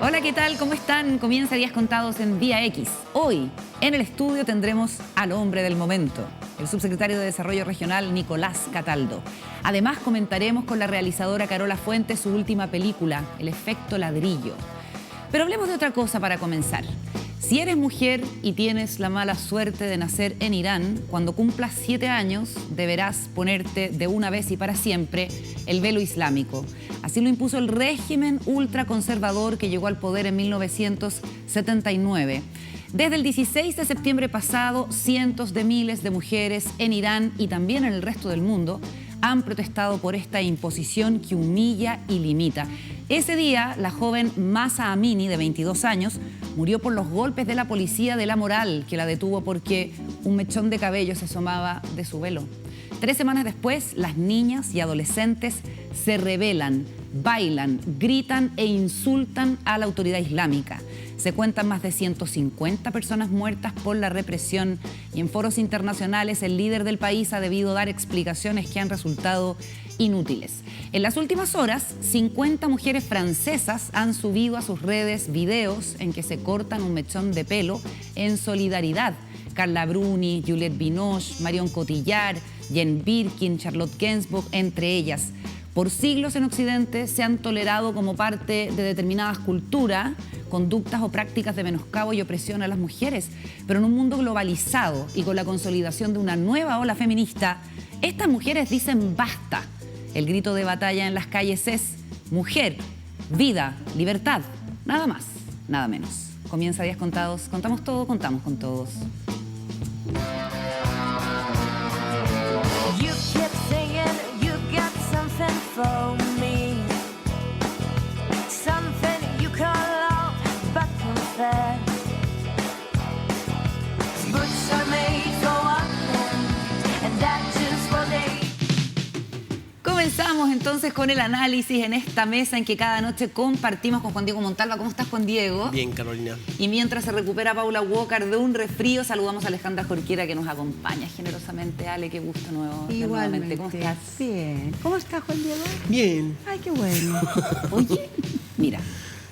Hola, ¿qué tal? ¿Cómo están? Comienza Días Contados en Vía X. Hoy, en el estudio, tendremos al hombre del momento, el subsecretario de Desarrollo Regional, Nicolás Cataldo. Además, comentaremos con la realizadora Carola Fuentes su última película, El efecto ladrillo. Pero hablemos de otra cosa para comenzar. Si eres mujer y tienes la mala suerte de nacer en Irán, cuando cumplas 7 años deberás ponerte de una vez y para siempre el velo islámico. Así lo impuso el régimen ultraconservador que llegó al poder en 1979. Desde el 16 de septiembre pasado, cientos de miles de mujeres en Irán y también en el resto del mundo han protestado por esta imposición que humilla y limita. Ese día, la joven Mahsa Amini, de 22 años, murió por los golpes de la policía de la moral, que la detuvo porque un mechón de cabello se asomaba de su velo. 3 semanas después, las niñas y adolescentes se rebelan, bailan, gritan e insultan a la autoridad islámica. Se cuentan más de 150 personas muertas por la represión y en foros internacionales el líder del país ha debido dar explicaciones que han resultado inútiles. En las últimas horas, 50 mujeres francesas han subido a sus redes videos en que se cortan un mechón de pelo en solidaridad. Carla Bruni, Juliette Binoche, Marion Cotillard, Jane Birkin, Charlotte Gainsbourg, entre ellas. Por siglos en Occidente se han tolerado como parte de determinadas culturas conductas o prácticas de menoscabo y opresión a las mujeres. Pero en un mundo globalizado y con la consolidación de una nueva ola feminista, estas mujeres dicen basta. El grito de batalla en las calles es mujer, vida, libertad. Nada más, nada menos. Comienza Días Contados. Contamos todo, contamos con todos. For me, something you call love, but confess. Boots are made for one, and that's just what they. Comenzamos entonces con el análisis en esta mesa en que cada noche compartimos con Juan Diego Montalva. ¿Cómo estás, Juan Diego? Bien, Carolina. Y mientras se recupera Paula Walker de un resfrío, saludamos a Alejandra Jorquera, que nos acompaña generosamente. Ale, qué gusto nuevamente. ¿Cómo estás? Bien. ¿Cómo estás, Juan Diego? Bien. Ay, qué bueno. Oye, mira,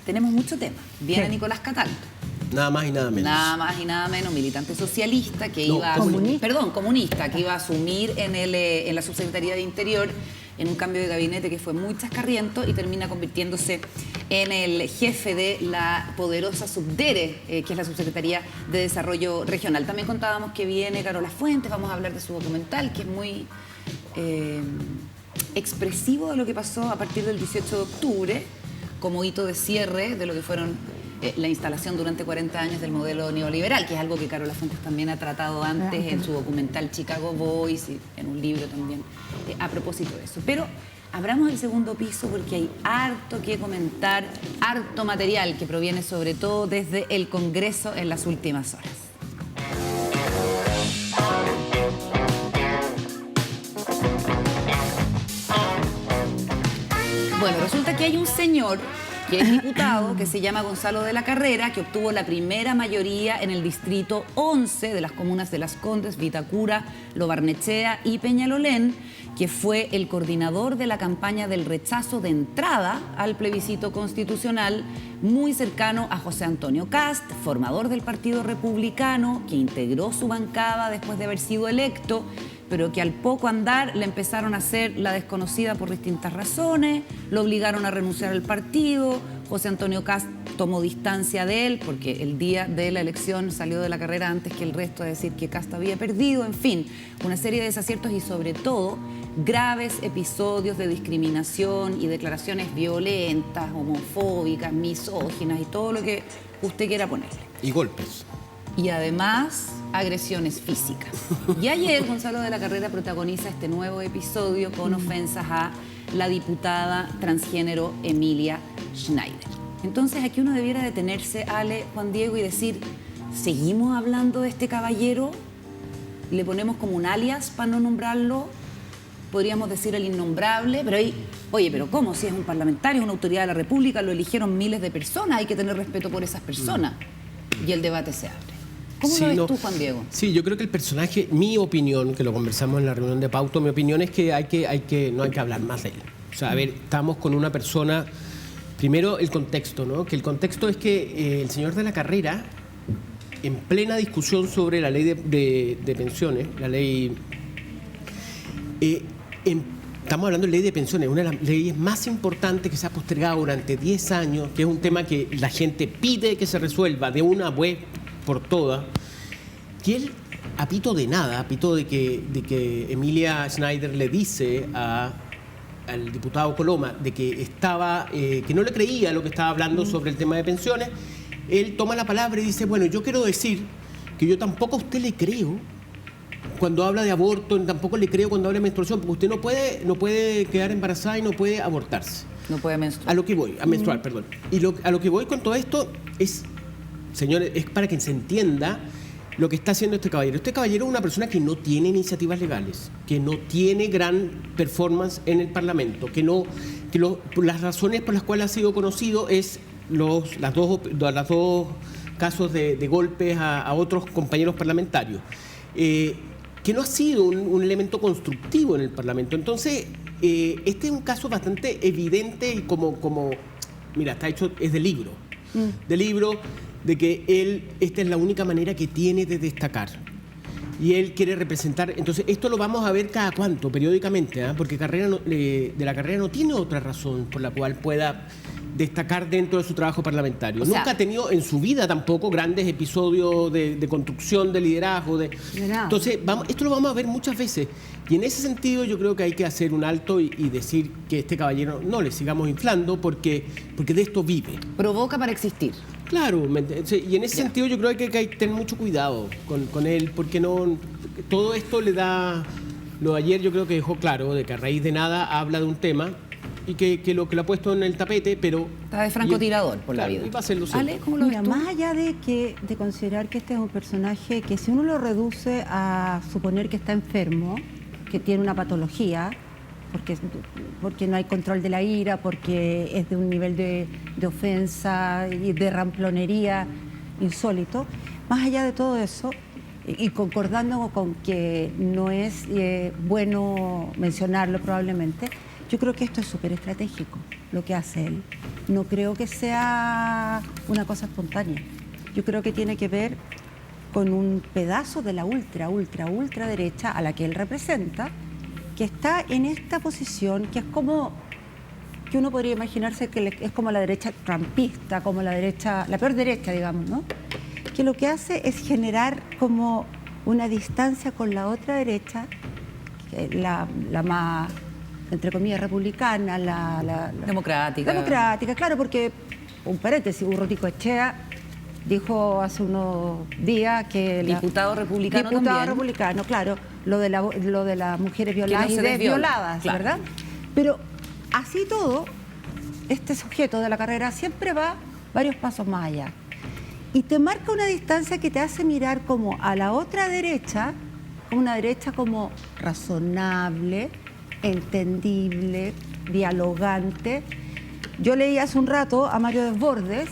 tenemos mucho tema. Viene ¿Qué? Nicolás Cataldo. Nada más y nada menos. Nada más y nada menos, militante socialista que No, iba a comunista. comunista, que iba a asumir en la Subsecretaría de Interior en un cambio de gabinete que fue muy chascarriento y termina convirtiéndose en el jefe de la poderosa Subdere, que es la Subsecretaría de Desarrollo Regional. También contábamos que viene Carola Fuentes, vamos a hablar de su documental, que es muy expresivo de lo que pasó a partir del 18 de octubre, como hito de cierre de lo que fueron la instalación durante 40 años del modelo neoliberal, que es algo que Carola Fuentes también ha tratado antes en su documental Chicago Boys y en un libro también a propósito de eso. Pero abramos el segundo piso porque hay harto que comentar, harto material que proviene sobre todo desde el Congreso en las últimas horas. Bueno, resulta que hay un señor que es diputado, que se llama Gonzalo de la Carrera, que obtuvo la primera mayoría en el distrito 11 de las comunas de Las Condes, Vitacura, Lo Barnechea y Peñalolén, que fue el coordinador de la campaña del rechazo de entrada al plebiscito constitucional, muy cercano a José Antonio Kast, formador del Partido Republicano, que integró su bancada después de haber sido electo, pero que al poco andar le empezaron a hacer la desconocida por distintas razones, lo obligaron a renunciar al partido. José Antonio Kast tomó distancia de él porque el día de la elección salió de la carrera antes que el resto a decir que Kast había perdido. En fin, una serie de desaciertos y sobre todo graves episodios de discriminación y declaraciones violentas, homofóbicas, misóginas y todo lo que usted quiera ponerle. Y golpes. Y además agresiones físicas. Y ayer Gonzalo de la Carrera protagoniza este nuevo episodio con ofensas a la diputada transgénero Emilia Schneider. Entonces aquí uno debiera detenerse, Ale, Juan Diego, y decir, ¿seguimos hablando de este caballero? ¿Le ponemos como un alias para no nombrarlo? Podríamos decir el innombrable, pero ahí, oye, pero ¿cómo? Si es un parlamentario, es una autoridad de la República, lo eligieron miles de personas, hay que tener respeto por esas personas. Y el debate se abre. ¿Cómo lo ves tú, Juan Diego? Sí, yo creo que el personaje, mi opinión, que lo conversamos en la reunión de Pauto, mi opinión es que no hay que hablar más de él. O sea, a ver, estamos con una persona Primero, el contexto, ¿no? Que el contexto es que el señor de la Carrera, en plena discusión sobre la ley de pensiones, la ley... estamos hablando de ley de pensiones, una de las leyes más importantes que se ha postergado durante 10 años, que es un tema que la gente pide que se resuelva de una vez por todas, que él, a pito de nada, a pito de que Emilia Schneider le dice al diputado Coloma de que que no le creía lo que estaba hablando sobre el tema de pensiones, él toma la palabra y dice, bueno, yo quiero decir que yo tampoco a usted le creo cuando habla de aborto, tampoco le creo cuando habla de menstruación, porque usted no puede quedar embarazada y no puede abortarse. No puede menstruar. A lo que voy, a menstruar, perdón. Y a lo que voy con todo esto es, señores, es para que se entienda lo que está haciendo este caballero. Este caballero es una persona que no tiene iniciativas legales, que no tiene gran performance en el Parlamento, las razones por las cuales ha sido conocido es las dos casos de golpes a otros compañeros parlamentarios, que no ha sido un elemento constructivo en el Parlamento. Entonces, este es un caso bastante evidente y mira, está hecho, es de libro, de que esta es la única manera que tiene de destacar. Y él quiere representar. Entonces, esto lo vamos a ver cada cuánto, periódicamente, porque de la Carrera no tiene otra razón por la cual pueda destacar dentro de su trabajo parlamentario. Nunca ha tenido en su vida tampoco grandes episodios de construcción de liderazgo. Entonces, esto lo vamos a ver muchas veces. Y en ese sentido yo creo que hay que hacer un alto y decir que este caballero no le sigamos inflando porque de esto vive. Provoca para existir. Claro, y en ese sentido yo creo que hay que tener mucho cuidado con él, porque todo esto le da... Lo de ayer yo creo que dejó claro de que a raíz de nada habla de un tema y que lo ha puesto en el tapete, pero... Está de francotirador por la vida. Y va a ser lucero. Ale, ¿cómo lo ves Mira, tú? más allá de considerar que este es un personaje que si uno lo reduce a suponer que está enfermo, que tiene una patología, porque no hay control de la ira, porque es de un nivel de ofensa y de ramplonería insólito, más allá de todo eso, y concordando con que no es bueno mencionarlo probablemente, yo creo que esto es súper estratégico, lo que hace él. No creo que sea una cosa espontánea. Yo creo que tiene que ver con un pedazo de la ultra derecha a la que él representa, que está en esta posición que es como, que uno podría imaginarse que es como la derecha trumpista, como la peor derecha, digamos, ¿no? Que lo que hace es generar como una distancia con la otra derecha, la más, entre comillas, republicana, la democrática. Democrática, claro, porque, un paréntesis, Urruticoechea dijo hace unos días que... Diputado republicano republicano, claro, lo de las mujeres violadas no y se desviola, desvioladas, claro. ¿verdad? Pero así todo, este sujeto de la Carrera siempre va varios pasos más allá. Y te marca una distancia que te hace mirar como a la otra derecha, una derecha como razonable, entendible, dialogante. Yo leí hace un rato a Mario Desbordes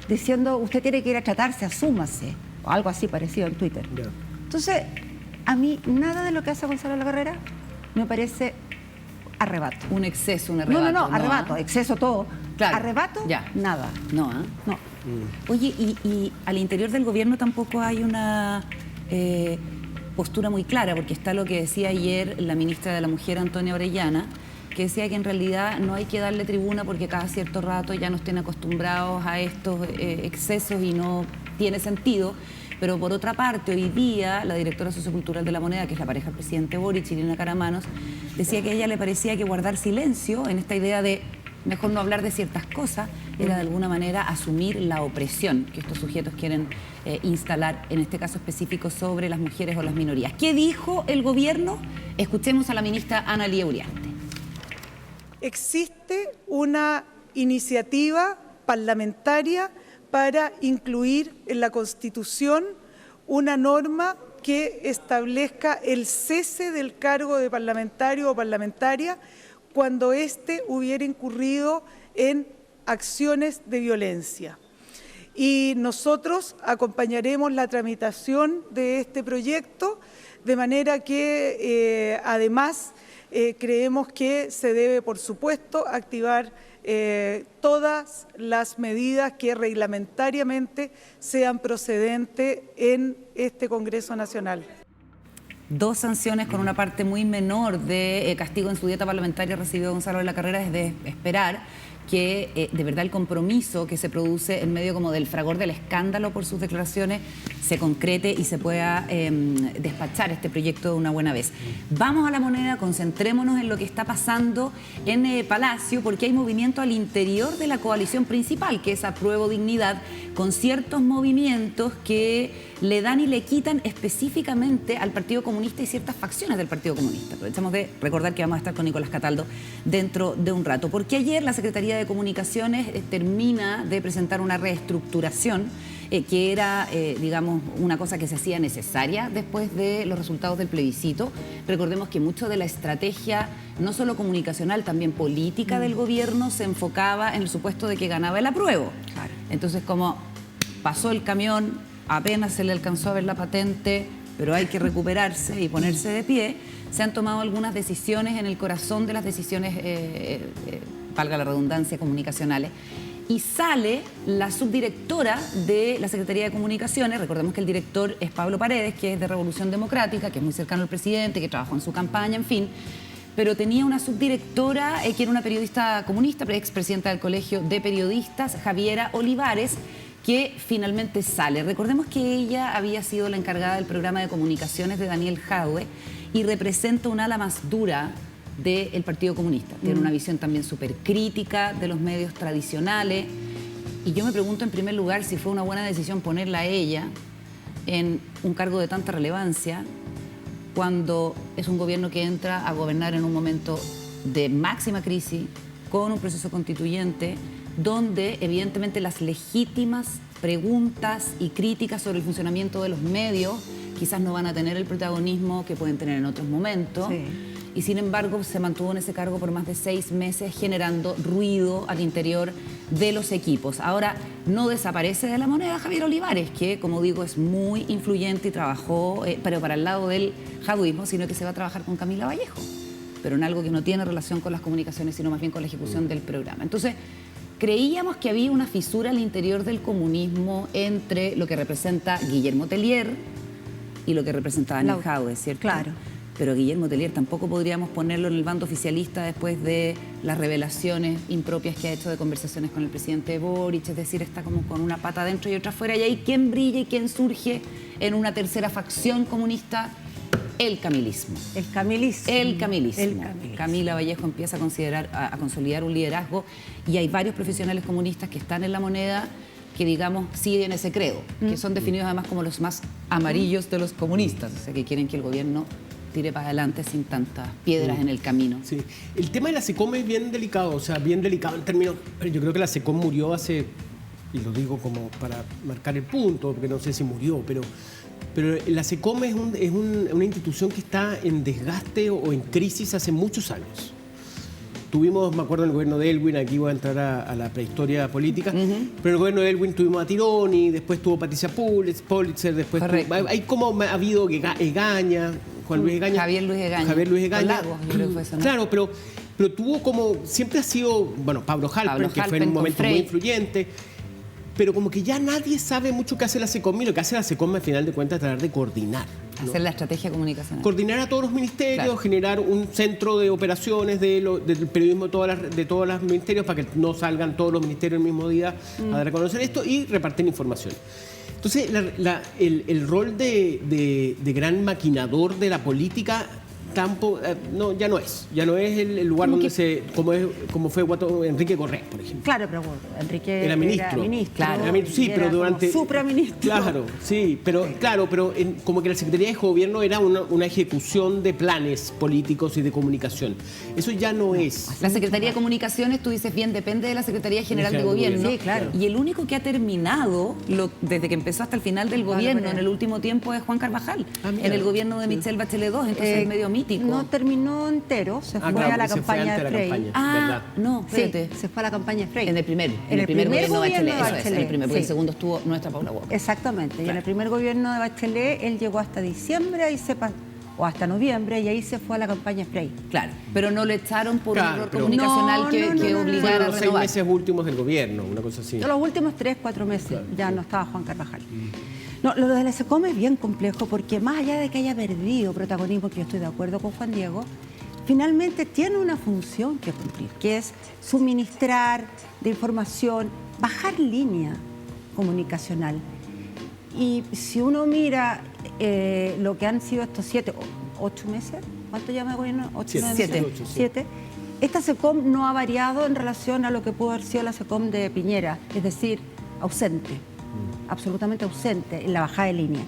diciendo, usted tiene que ir a tratarse, asúmase, o algo así parecido en Twitter. Ya. Entonces, a mí nada de lo que hace Gonzalo La Carrera me parece arrebato. Un exceso, un arrebato. No, arrebato, exceso todo. Claro, Arrebato, ya. nada. No, No. Oye, y al interior del gobierno tampoco hay una postura muy clara, porque está lo que decía ayer la ministra de la Mujer, Antonia Orellana, que decía que en realidad no hay que darle tribuna porque cada cierto rato ya no estén acostumbrados a estos excesos y no tiene sentido. Pero por otra parte, hoy día la directora sociocultural de La Moneda, que es la pareja del presidente Boric, Irina Caramanos, decía que a ella le parecía que guardar silencio en esta idea de mejor no hablar de ciertas cosas era de alguna manera asumir la opresión que estos sujetos quieren instalar, en este caso específico, sobre las mujeres o las minorías. ¿Qué dijo el gobierno? Escuchemos a la ministra Ana Lía Uriarte. Existe una iniciativa parlamentaria para incluir en la Constitución una norma que establezca el cese del cargo de parlamentario o parlamentaria cuando éste hubiera incurrido en acciones de violencia. Y nosotros acompañaremos la tramitación de este proyecto de manera que además creemos que se debe, por supuesto, activar todas las medidas que reglamentariamente sean procedentes en este Congreso Nacional. 2 sanciones con una parte muy menor de castigo en su dieta parlamentaria recibió Gonzalo de la Carrera. Es de esperar que de verdad el compromiso que se produce en medio como del fragor del escándalo por sus declaraciones se concrete y se pueda despachar este proyecto de una buena vez. Vamos a la moneda, concentrémonos en lo que está pasando en Palacio, porque hay movimiento al interior de la coalición principal, que es Apruebo Dignidad, con ciertos movimientos que le dan y le quitan específicamente al Partido Comunista y ciertas facciones del Partido Comunista. Aprovechamos de recordar que vamos a estar con Nicolás Cataldo dentro de un rato, porque ayer la Secretaría de Comunicaciones termina de presentar una reestructuración que era, digamos, una cosa que se hacía necesaria después de los resultados del plebiscito. Recordemos que mucho de la estrategia, no solo comunicacional, también política del gobierno, se enfocaba en el supuesto de que ganaba el apruebo. Claro. Entonces, como pasó el camión, apenas se le alcanzó a ver la patente, pero hay que recuperarse y ponerse de pie, se han tomado algunas decisiones en el corazón de las decisiones, valga la redundancia, comunicacionales. Y sale la subdirectora de la Secretaría de Comunicaciones. Recordemos que el director es Pablo Paredes, que es de Revolución Democrática, que es muy cercano al presidente, que trabajó en su campaña, en fin. Pero tenía una subdirectora que era una periodista comunista, expresidenta del Colegio de Periodistas, Javiera Olivares, que finalmente sale. Recordemos que ella había sido la encargada del programa de comunicaciones de Daniel Jadwe y representa un ala más dura del Partido Comunista. Tiene una visión también súper crítica de los medios tradicionales. Y yo me pregunto en primer lugar si fue una buena decisión ponerla a ella en un cargo de tanta relevancia cuando es un gobierno que entra a gobernar en un momento de máxima crisis, con un proceso constituyente, donde evidentemente las legítimas preguntas y críticas sobre el funcionamiento de los medios quizás no van a tener el protagonismo que pueden tener en otros momentos. Sí. Y sin embargo se mantuvo en ese cargo por más de 6 meses generando ruido al interior de los equipos. Ahora, no desaparece de la moneda Javier Olivares, que como digo es muy influyente y trabajó, pero para el lado del jadwismo, sino que se va a trabajar con Camila Vallejo, pero en algo que no tiene relación con las comunicaciones, sino más bien con la ejecución del programa. Entonces, creíamos que había una fisura al interior del comunismo entre lo que representa Guillermo Tellier y lo que representa Daniel Jadwe, ¿cierto? Claro. Pero Guillermo Tellier tampoco podríamos ponerlo en el bando oficialista después de las revelaciones impropias que ha hecho de conversaciones con el presidente Boric, es decir, está como con una pata adentro y otra afuera, y ahí ¿quién brilla y quién surge en una tercera facción comunista? El camilismo. El camilismo. El camilismo. Camila Vallejo empieza a consolidar un liderazgo y hay varios profesionales comunistas que están en la moneda que, digamos, siguen ese credo, que son definidos además como los más amarillos de los comunistas, o sea, que quieren que el gobierno tire para adelante sin tantas piedras en el camino. Sí. El tema de la SECOM es bien delicado, o sea, bien delicado en términos... Yo creo que la SECOM murió hace, y lo digo como para marcar el punto, porque no sé si murió, pero la SECOM es una institución que está en desgaste o en crisis hace muchos años. Tuvimos, me acuerdo, en el gobierno de Elwin, aquí voy a entrar a la prehistoria política, pero en el gobierno de Elwin tuvimos a Tironi, después tuvo Patricia Pulitzer, después hay como ha habido Egaña, Juan Luis Egaña. Javier Luis Egaña. Lagos, yo creo que fue eso, ¿no? Claro, pero tuvo como, siempre ha sido, bueno, Pablo Halper, que fue en un momento muy influyente, pero como que ya nadie sabe mucho qué hace la SECOM, y lo que hace la SECOM al final de cuentas es tratar de coordinar, ¿no? Hacer la estrategia comunicacional. Coordinar a todos los ministerios, claro. Generar un centro de operaciones del periodismo de todos los ministerios para que no salgan todos los ministerios el mismo día a dar a conocer esto y repartir información. Entonces, el rol de gran maquinador de la política no, ya no es el lugar donde como fue Enrique Correa, por ejemplo. Claro, pero Enrique era ministro. Claro, sí, pero durante supraministro. Claro, sí, pero como que la Secretaría de Gobierno era una ejecución de planes políticos y de comunicación. Eso ya no es. La Secretaría de Comunicaciones, tú dices bien, depende de la Secretaría General de Gobierno. Sí, claro. Y el único que ha terminado desde que empezó hasta el final del gobierno en el último tiempo es Juan Carvajal, en el gobierno de Michelle Bachelet II, entonces es medio mítico. No terminó entero, se fue a la campaña de Frey. No, espérate. Sí, se fue a la campaña de Frey. En el primer gobierno de Bachelet. Eso es, en el primer, porque el sí. segundo estuvo nuestra Paula Walker. Exactamente, claro. Y en el primer gobierno de Bachelet él llegó hasta diciembre, ahí se o hasta noviembre, y ahí se fue a la campaña Frey. Claro, pero no le echaron por un Claro, error pero- comunicacional que Fueron obligara a los 6 renovar. meses últimos del gobierno, una cosa así. Los últimos 3, 4 meses ya no estaba Juan Carvajal. No, lo de la SECOM es bien complejo porque más allá de que haya perdido protagonismo, que yo estoy de acuerdo con Juan Diego, finalmente tiene una función que cumplir, que es suministrar de información, bajar línea comunicacional. Y si uno mira lo que han sido estos 7, 8 meses, ¿cuánto llama el gobierno? 8, 9 Siete. meses. 7. Esta SECOM no ha variado en relación a lo que pudo haber sido la SECOM de Piñera, es decir, ausente, absolutamente ausente en la bajada de línea.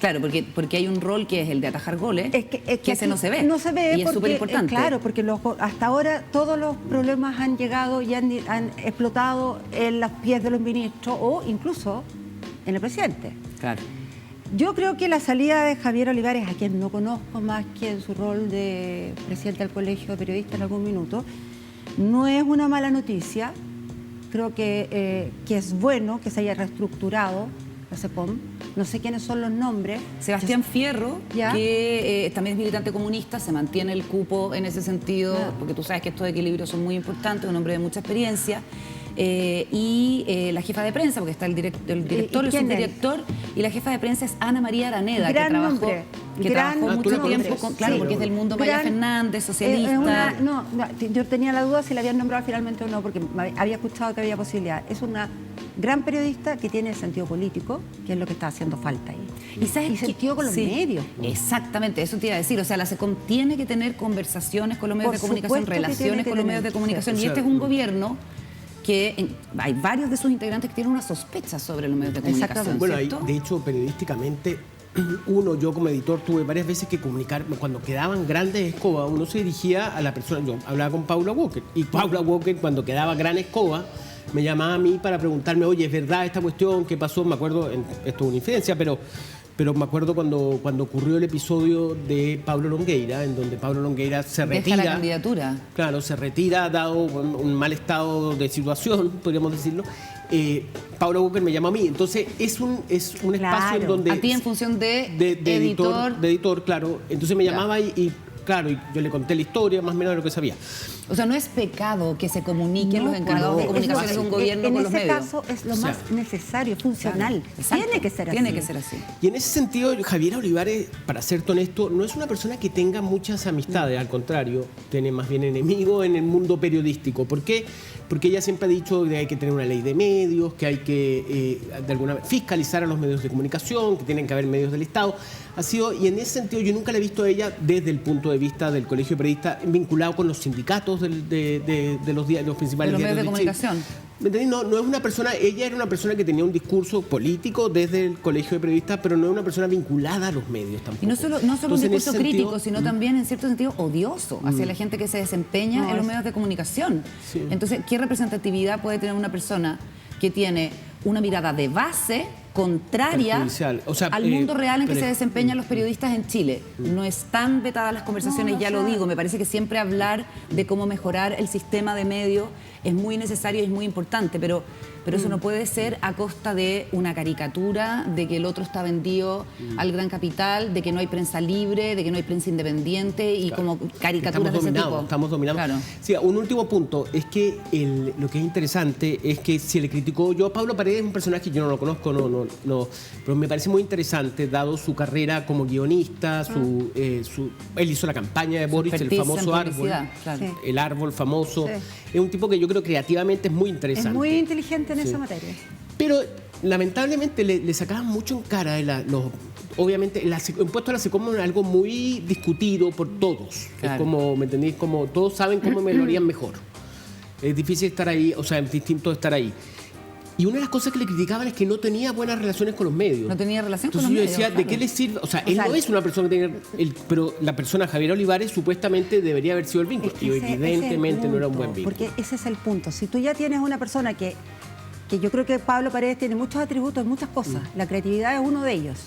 Claro, porque hay un rol que es el de atajar goles, Es que ese aquí no se ve. No se ve y es porque, súper importante. claro, porque hasta ahora todos los problemas han llegado y han explotado en los pies de los ministros o incluso en el presidente. Claro. Yo creo que la salida de Javier Olivares, a quien no conozco más que en su rol de presidente del Colegio de Periodistas en algún minuto, no es una mala noticia. Creo que es bueno que se haya reestructurado la SECOM. No sé quiénes son los nombres. Sebastián Fierro, ¿Ya? que también es militante comunista, se mantiene el cupo en ese sentido, Ya. porque tú sabes que estos equilibrios son muy importantes, un hombre de mucha experiencia. Y la jefa de prensa, porque está el director, el quién es? subdirector, y la jefa de prensa es Ana María Araneda, Gran que trabajó, nombre, que gran trabajó ¿tú mucho la tiempo, conoces? claro, Sí, porque es del mundo Maya Gran- Fernández, socialista. Es no, yo tenía la duda si la habían nombrado finalmente o no, porque había escuchado que había posibilidad. Es una gran periodista que tiene sentido político, que es lo que está haciendo falta ahí. ¿Y sabes qué? sentido con los Sí, medios. Exactamente, eso te iba a decir. O sea, la SECOM tiene que tener conversaciones con los medios Por de comunicación, supuesto que tiene relaciones que con los tener, medios de sí. comunicación. O Y sea, este es un gobierno que hay varios de sus integrantes que tienen una sospecha sobre los medios de comunicación, Exactamente. Bueno, ahí, ¿cierto? de hecho, periodísticamente, yo como editor tuve varias veces que comunicar, cuando quedaban grandes escobas, uno se dirigía a la persona, yo hablaba con Paula Walker, y Paula Walker cuando quedaba gran escoba, me llamaba a mí para preguntarme, oye, ¿es verdad esta cuestión? ¿Qué pasó? Me acuerdo, esto es una infidencia, pero me acuerdo cuando ocurrió el episodio de Pablo Longueira, en donde Pablo Longueira se Deja retira. la candidatura. Claro, se retira dado un mal estado de situación, podríamos decirlo. Paula Walker me llama a mí. Entonces, es un espacio Claro. en donde... A ti en función de editor. De editor, claro. Entonces me Ya. llamaba claro, y yo le conté la historia más o menos de lo que sabía. O sea, no es pecado que se comuniquen los No, encargados de no, comunicación es de un lo- gobierno en con los ese medios. caso es lo O sea, más necesario, funcional. Exacto. Tiene que ser así. Tiene que ser así. Y en ese sentido, Javier Olivares, para ser honesto, no es una persona que tenga muchas amistades, al contrario, tiene más bien enemigos en el mundo periodístico. ¿Por qué? Porque ella siempre ha dicho que hay que tener una ley de medios, que hay que, de alguna manera, fiscalizar a los medios de comunicación, que tienen que haber medios del Estado. Y en ese sentido, yo nunca la he visto a ella desde el punto de vista del Colegio de Periodistas vinculado con los sindicatos de los principales De los medios de diarios Chile. comunicación. ¿Me entendés? No es una persona, ella era una persona que tenía un discurso político desde el Colegio de Periodistas, pero no es una persona vinculada a los medios tampoco. Y no solo un Entonces, en ese discurso sentido, crítico, sino también en cierto sentido odioso hacia la gente que se desempeña en los medios de comunicación. Sí. Entonces, ¿qué representatividad puede tener una persona que tiene una mirada de base contraria Perjudicial. O sea, al mundo real en que pero- se desempeñan los periodistas en Chile? No están vetadas las conversaciones, No, ya o lo sea- digo. Me parece que siempre hablar de cómo mejorar el sistema de medios es muy necesario y es muy importante, pero eso no puede ser a costa de una caricatura, de que el otro está vendido al gran capital, de que no hay prensa libre, de que no hay prensa independiente y como caricaturas de ese tipo. Estamos dominados. Claro. Sí, un último punto es que lo que es interesante es que se le criticó, yo a Pablo Paredes es un personaje que yo no lo conozco, no, pero me parece muy interesante dado su carrera como guionista, él hizo la campaña de Boris, el expertise en famoso árbol, publicidad, claro. Sí. el árbol famoso. Sí. Es un tipo que yo creo creativamente es muy interesante. Es muy inteligente en Sí. esa materia. Pero lamentablemente le sacaban mucho en cara obviamente el impuesto a la SECOM es algo muy discutido por todos. Claro. Es como, ¿me entendéis? Como todos saben cómo me lo harían mejor. Es difícil estar ahí, o sea, es distinto estar ahí. Y una de las cosas que le criticaban es que no tenía buenas relaciones con los medios. No tenía relación con Entonces los yo decía, medios, ¿de claro. qué le sirve? O sea, él sea, no es una persona que tenga... pero la persona Javier Olivares supuestamente debería haber sido el vínculo. Es que Y ese es el evidentemente no era un buen punto, vínculo. Porque ese es el punto. Si tú ya tienes una persona que yo creo que Pablo Paredes tiene muchos atributos, muchas cosas. La creatividad es uno de ellos.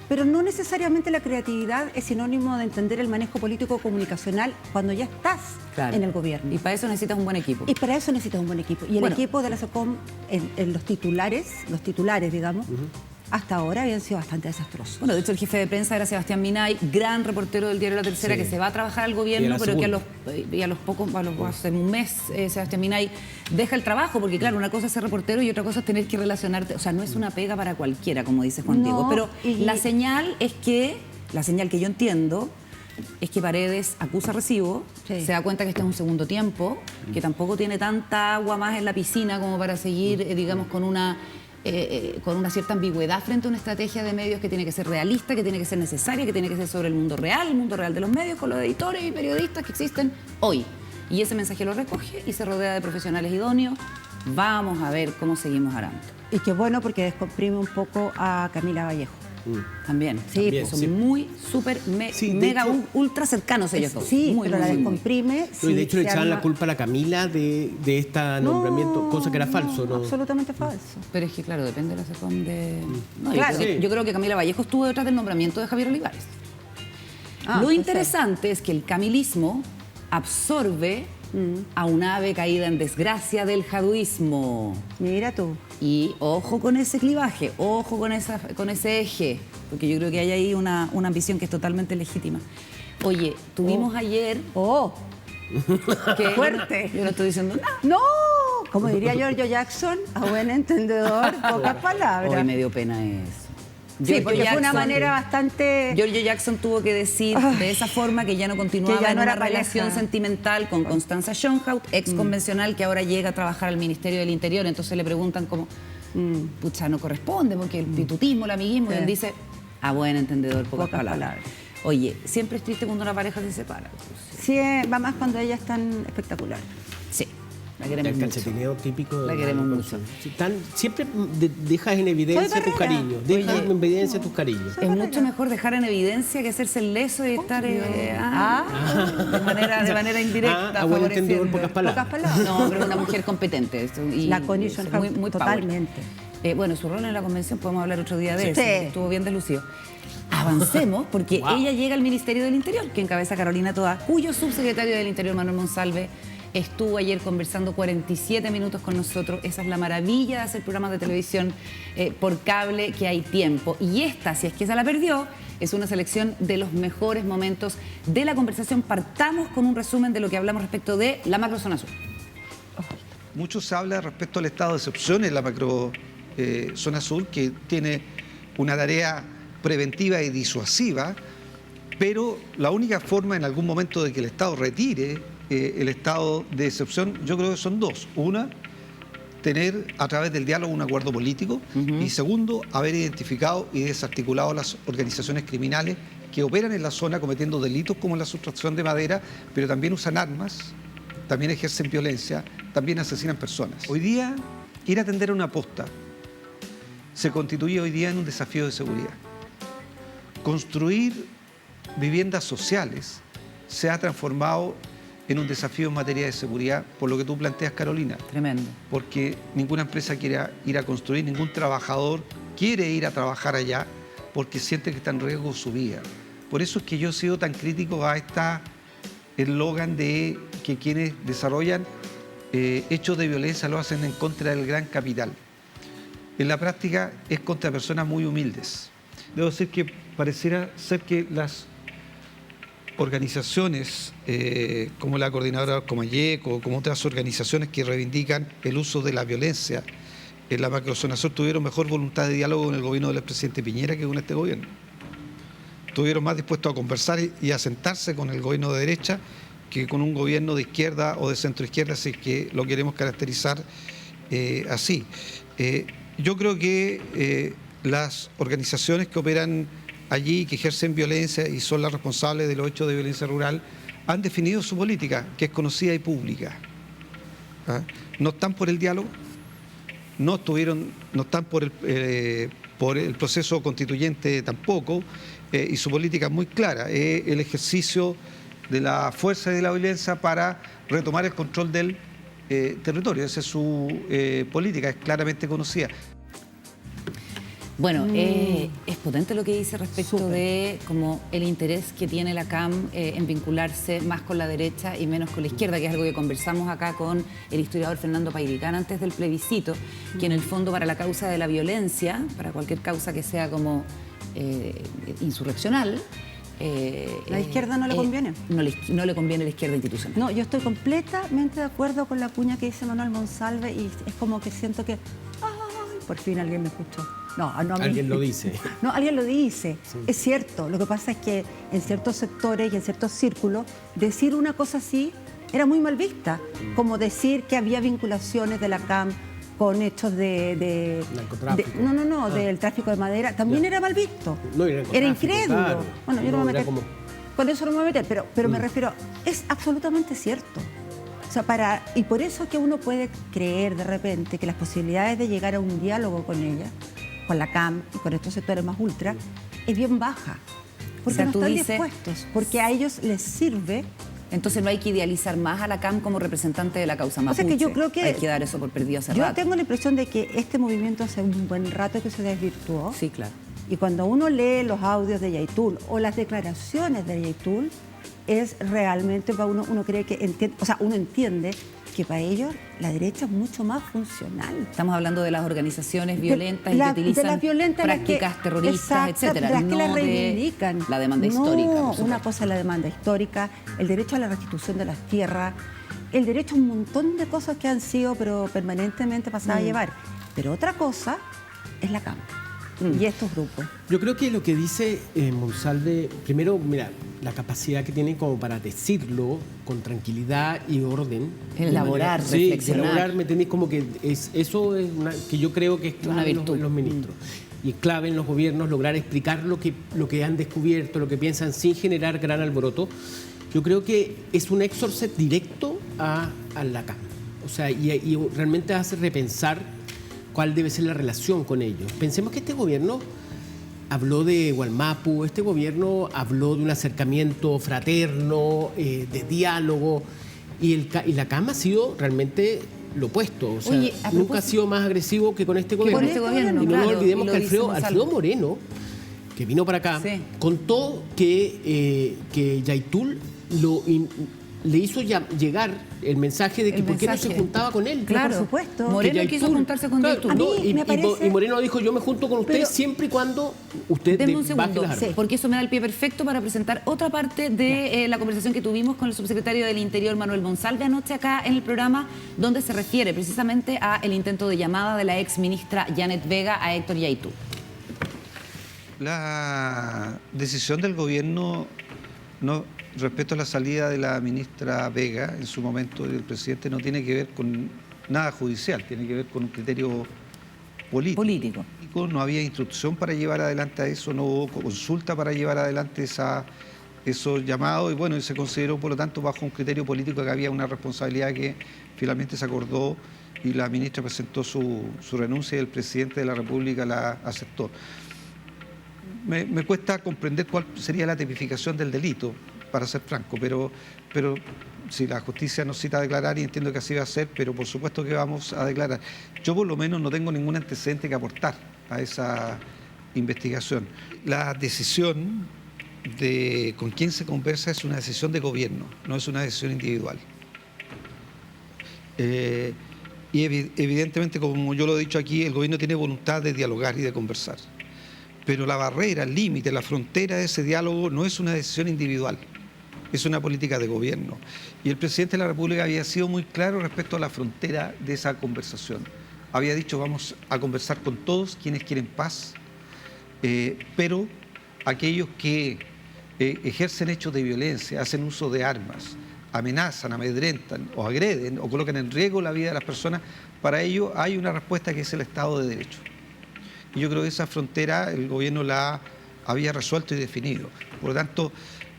Pero no necesariamente la creatividad es sinónimo de entender el manejo político comunicacional cuando ya estás Claro. en el gobierno. Y para eso necesitas un buen equipo. Y para eso necesitas un buen equipo. Y el Bueno. equipo de la SECOM, en los titulares, digamos, hasta ahora habían sido bastante desastrosos. Bueno, de hecho el jefe de prensa era Sebastián Minay, gran reportero del diario La Tercera, Sí. que se va a trabajar al Y gobierno, era pero que segundo. hace un mes Sebastián Minay deja el trabajo, porque claro, una cosa es ser reportero y otra cosa es tener que relacionarte, o sea, no es una pega para cualquiera, como dice Juan No, Diego, pero y- la señal que yo entiendo es que Paredes acusa recibo, Sí. se da cuenta que este es un segundo tiempo, que tampoco tiene tanta agua más en la piscina como para seguir, digamos, con una cierta ambigüedad frente a una estrategia de medios que tiene que ser realista, que tiene que ser necesaria, que tiene que ser sobre el mundo real de los medios, con los editores y periodistas que existen hoy. Y ese mensaje lo recoge y se rodea de profesionales idóneos. Vamos a ver cómo seguimos arando. Y qué bueno porque descomprime un poco a Camila Vallejo. También. Sí, También, son sí. muy, súper, Sí, de mega, hecho- ultra cercanos ellos dos. Sí, Muy, pero muy, la muy, muy. descomprime. No, y de sí, hecho le se echaban la arma- culpa a la Camila de este nombramiento, cosa que era falso, ¿no? Absolutamente falso. Pero es que, claro, depende de la SECOM de... No, Claro. Sí. yo creo que Camila Vallejo estuvo detrás del nombramiento de Javier Olivares. Ah, Lo puede interesante es que el camilismo absorbe a un ave caída en desgracia del jaduismo. Mira tú. Y ojo con ese clivaje, ojo con ese eje, porque yo creo que hay ahí una ambición que es totalmente legítima. Oye, tuvimos ayer... ¡Oh! que fuerte. Yo no estoy diciendo nada. ¡No! Como diría Giorgio Jackson, a buen entendedor, pocas palabras. Hoy me dio pena eso. Sí, Giorgio porque fue una Jackson- manera bastante... Giorgio Jackson tuvo que decir de esa forma que ya no continuaba Que ya en no una era pareja. relación sentimental con Constanza Schoenhout, ex convencional, que ahora llega a trabajar al Ministerio del Interior. Entonces le preguntan como, pucha, no corresponde, porque el pitutismo, el amiguismo, y Sí. él dice, a buen entendedor, pocas Pocas palabras. palabras. Oye, siempre es triste cuando una pareja se separa. Sí, va más cuando ella es tan espectacular. Sí, la queremos El mucho. cachetineo típico. La queremos mucho. Sí, siempre dejas en evidencia Soy tus Barrera. cariños. Dejas en evidencia tus cariños. Es mucho mejor dejar en evidencia que hacerse el leso y estar de manera indirecta. Ah, bueno, entendido, favoreciendo. pocas palabras. Pocas palabras. No, pero una mujer competente. La Connie Schoenhout, muy, muy power. totalmente. Bueno, su rol en la convención, podemos hablar otro día de Sí. eso, que estuvo bien deslucido. Avancemos, porque Wow. ella llega al Ministerio del Interior, que encabeza Carolina Toá, cuyo subsecretario del Interior, Manuel Monsalve, estuvo ayer conversando 47 minutos con nosotros. Esa es la maravilla de hacer programas de televisión por cable, que hay tiempo. Y esta, si es que esa la perdió, es una selección de los mejores momentos de la conversación. Partamos con un resumen de lo que hablamos respecto de la macrozona sur. Mucho se habla respecto al estado de excepción en la macro zona sur, que tiene una tarea preventiva y disuasiva, pero la única forma en algún momento de que el Estado retire el estado de excepción, yo creo que son dos. Una, tener a través del diálogo un acuerdo político, y segundo, haber identificado y desarticulado las organizaciones criminales que operan en la zona cometiendo delitos como la sustracción de madera, pero también usan armas, también ejercen violencia, también asesinan personas. Hoy día, ir a atender a una posta se constituye hoy día en un desafío de seguridad. Construir viviendas sociales se ha transformado en un desafío en materia de seguridad, por lo que tú planteas, Carolina. Tremendo. Porque ninguna empresa quiere ir a construir, ningún trabajador quiere ir a trabajar allá porque siente que está en riesgo su vida. Por eso es que yo he sido tan crítico a esta eslogan de que quienes desarrollan hechos de violencia lo hacen en contra del gran capital. En la práctica es contra personas muy humildes. Debo decir que pareciera ser que las organizaciones como la Coordinadora Comayec o como otras organizaciones que reivindican el uso de la violencia en la macrozona sur tuvieron mejor voluntad de diálogo con el gobierno del expresidente Piñera que con este gobierno. Estuvieron más dispuestos a conversar y a sentarse con el gobierno de derecha que con un gobierno de izquierda o de centro izquierda, si es que lo queremos caracterizar así. Yo creo que las organizaciones que operan allí, que ejercen violencia y son las responsables de los hechos de violencia rural, han definido su política, que es conocida y pública. ¿Ah? No están por el diálogo, no están por el proceso constituyente tampoco, y su política es muy clara, es el ejercicio de la fuerza y de la violencia para retomar el control del territorio. Esa es su política, es claramente conocida. Bueno, es potente lo que dice respecto Súper. de como el interés que tiene la CAM en vincularse más con la derecha y menos con la izquierda, que es algo que conversamos acá con el historiador Fernando Pairicán antes del plebiscito, que en el fondo para la causa de la violencia, para cualquier causa que sea como insurreccional, La izquierda no le conviene. No le conviene la izquierda institucional. No, yo estoy completamente de acuerdo con la cuña que dice Manuel Monsalve y es como que siento que, ¡ay! Por fin alguien me escuchó. No, a mí- Alguien lo dice. No, alguien lo dice. Es cierto. Lo que pasa es que en ciertos sectores y en ciertos círculos, decir una cosa así era muy mal vista. Como decir que había vinculaciones de la CAM con hechos de Narcotráfico. no, del tráfico de madera, también era mal visto. No, era narcotráfico, incrédulo. claro. Bueno, yo no No, me voy a era meter. como- Con eso no me voy a meter, pero me refiero, es absolutamente cierto. O sea, y por eso es que uno puede creer de repente que las posibilidades de llegar a un diálogo con ella, con la CAM y con estos sectores más ultra, es bien baja. Porque O sea, no tú están dices- dispuestos, porque a ellos les sirve. Entonces no hay que idealizar más a la CAM como representante de la causa O mapuche. sea, que yo creo que- hay que dar eso por perdido hace Yo rato. tengo la impresión de que este movimiento hace un buen rato que se desvirtuó. Sí, claro. Y cuando uno lee los audios de Yaitul o las declaraciones de Yaitul, es realmente para uno cree que entiende, o sea, uno entiende que para ellos la derecha es mucho más funcional. Estamos hablando de las organizaciones violentas y La- que utilizan de las violentas, las prácticas que- terroristas, exacto, etcétera. de las que no las de reivindican. la demanda No, histórica, por una supuesto. cosa es la demanda histórica, el derecho a la restitución de las tierras, el derecho a un montón de cosas que han sido pero permanentemente pasadas a llevar. Pero otra cosa es la CAM y estos grupos. Yo creo que lo que dice Monsalve, primero, mira, la capacidad que tiene como para decirlo con tranquilidad y orden. Elaborar, Sí, reflexionar. elaborar, ¿me entendés? Como que eso es que yo creo que es Una clave virtud. en los ministros. Y es clave en los gobiernos lograr explicar lo que han descubierto, lo que piensan sin generar gran alboroto. Yo creo que es un exorcet directo a la CAM. O sea, y realmente hace repensar cuál debe ser la relación con ellos. Pensemos que este gobierno habló de Gualmapu, este gobierno habló de un acercamiento fraterno, de diálogo, y la CAM ha sido realmente lo opuesto. O sea, Oye, a nunca ha propósito- sido más agresivo que con este gobierno. con este gobierno, y no claro, nos olvidemos y lo que dice Monsalve. Alfredo Moreno, que vino para acá, Sí. contó que Yaitul le hizo llegar el mensaje de que El por qué no mensaje. se juntaba con él. Claro, por supuesto. Moreno Que quiso Yaitul- juntarse con claro, Yaitul. A mí no, me parece- y Moreno dijo, yo me junto con usted Pero- siempre y cuando usted Denme un baje segundo, las armas. porque eso me da el pie perfecto para presentar otra parte de la conversación que tuvimos con el subsecretario del Interior, Manuel Monsalve, anoche acá en el programa, donde se refiere precisamente a el intento de llamada de la ex ministra Janet Vega a Héctor Yaitul. La decisión del gobierno respecto a la salida de la ministra Vega en su momento del presidente no tiene que ver con nada judicial, tiene que ver con un criterio político. No había instrucción para llevar adelante a eso, no hubo consulta para llevar adelante esos llamados y bueno, y se consideró por lo tanto bajo un criterio político que había una responsabilidad que finalmente se acordó y la ministra presentó su renuncia y el presidente de la República la aceptó. Me cuesta comprender cuál sería la tipificación del delito, para ser franco, pero si la justicia nos cita a declarar y entiendo que así va a ser, pero por supuesto que vamos a declarar. Yo por lo menos no tengo ningún antecedente que aportar a esa investigación. La decisión de con quién se conversa es una decisión de gobierno, no es una decisión individual. Y evidentemente, como yo lo he dicho aquí, el gobierno tiene voluntad de dialogar y de conversar. Pero la barrera, el límite, la frontera de ese diálogo no es una decisión individual, es una política de gobierno. Y el presidente de la República había sido muy claro respecto a la frontera de esa conversación. Había dicho, vamos a conversar con todos quienes quieren paz, pero aquellos que ejercen hechos de violencia, hacen uso de armas, amenazan, amedrentan o agreden o colocan en riesgo la vida de las personas, para ello hay una respuesta que es el Estado de Derecho. Y yo creo que esa frontera el gobierno la había resuelto y definido. Por lo tanto,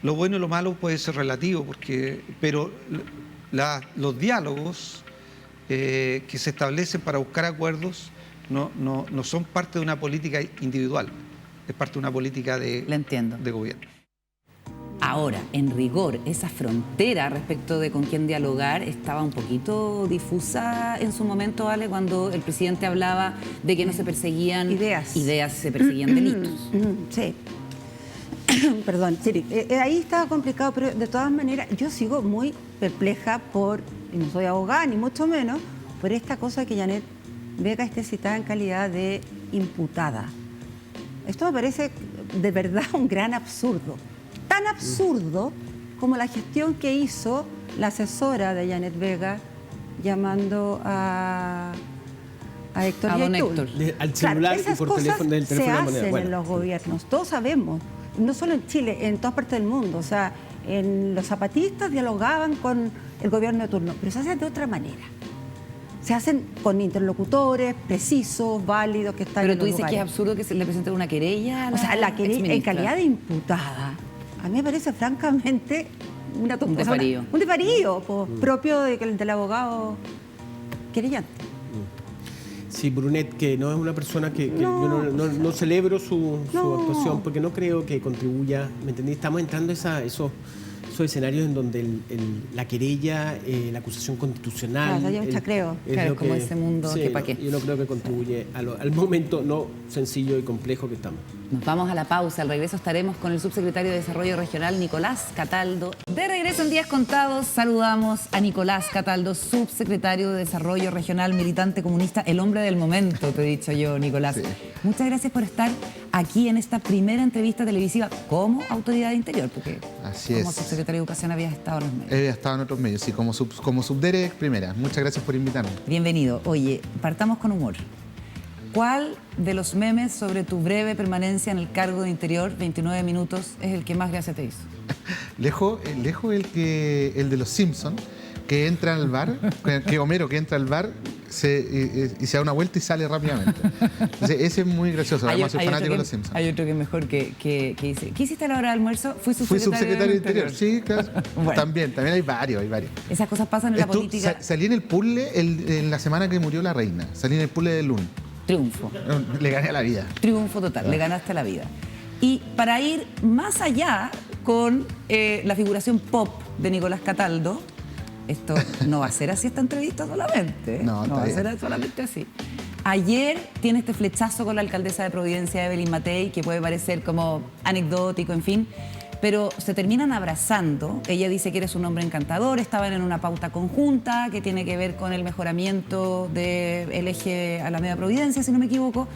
lo bueno y lo malo puede ser relativo, pero los diálogos que se establecen para buscar acuerdos no son parte de una política individual, es parte de una política Le entiendo. de gobierno. Ahora, en rigor, esa frontera respecto de con quién dialogar estaba un poquito difusa en su momento, Ale, cuando el presidente hablaba de que no se perseguían Ideas. se perseguían delitos. Sí. Perdón, Siri. Ahí estaba complicado, pero de todas maneras yo sigo muy perpleja y no soy abogada ni mucho menos, por esta cosa que Janet Vega esté citada en calidad de imputada. Esto me parece de verdad un gran absurdo. Tan absurdo como la gestión que hizo la asesora de Janet Vega llamando a Héctor A don Yaitul. Héctor. Al celular y esas por cosas teléfono, del teléfono se de la hacen moneda. Bueno. en los gobiernos, todos sabemos, no solo en Chile, en todas partes del mundo. O sea, en los zapatistas dialogaban con el gobierno de turno, pero se hace de otra manera. Se hacen con interlocutores precisos, válidos, que están Pero en tú los dices que es lugares. absurdo que se le presente una querella a O sea, la querella en exministra. calidad de imputada, a mí me parece francamente una Un desvarío. un desvarío propio del abogado querellante. Sí, Brunet, que no es una persona que No, yo no celebro su No. actuación, porque no creo que contribuya, ¿me entendí? Estamos entrando a esos escenarios en donde la querella, la acusación constitucional... Claro, hay un chacreo. es Claro, lo como ese mundo que pa' qué. Yo no creo que contribuye al momento no sencillo y complejo que estamos. Nos vamos a la pausa. Al regreso estaremos con el subsecretario de Desarrollo Regional, Nicolás Cataldo. De regreso en Días Contados, saludamos a Nicolás Cataldo, subsecretario de Desarrollo Regional, militante comunista, el hombre del momento, te he dicho yo, Nicolás. Sí. Muchas gracias por estar aquí en esta primera entrevista televisiva como autoridad de Interior, porque Así como es. subsecretario de Educación habías estado en los medios. He estado en otros medios, sí, como subdere primera. Muchas gracias por invitarme. Bienvenido. Oye, partamos con humor. ¿Cuál de los memes sobre tu breve permanencia en el cargo de Interior, 29 minutos, es el que más gracia te hizo? Lejos el de los Simpsons, que entra al bar, que Homero que entra al bar y se da una vuelta y sale rápidamente. Entonces, ese es muy gracioso. Además, soy fanático de los Simpsons. Hay otro que es mejor que dice. ¿Qué hiciste a la hora del almuerzo? Fui Fui subsecretario de Interior, sí, claro. Bueno. También hay varios. Esas cosas pasan en la política. Salí en el puzzle en la semana que murió la reina. Salí en el puzzle de Lund. Triunfo. Le gané a la vida. Triunfo total. Le ganaste la vida. Y para ir más allá con la figuración pop de Nicolás Cataldo, esto no va a ser así esta entrevista solamente. ¿eh? No, está va a bien. ser solamente así. Ayer tiene este flechazo con la alcaldesa de Providencia, Evelyn Matei, que puede parecer como anecdótico, en fin, pero se terminan abrazando. Ella dice que eres un hombre encantador, estaban en una pauta conjunta que tiene que ver con el mejoramiento del eje Alameda Providencia, si no me equivoco.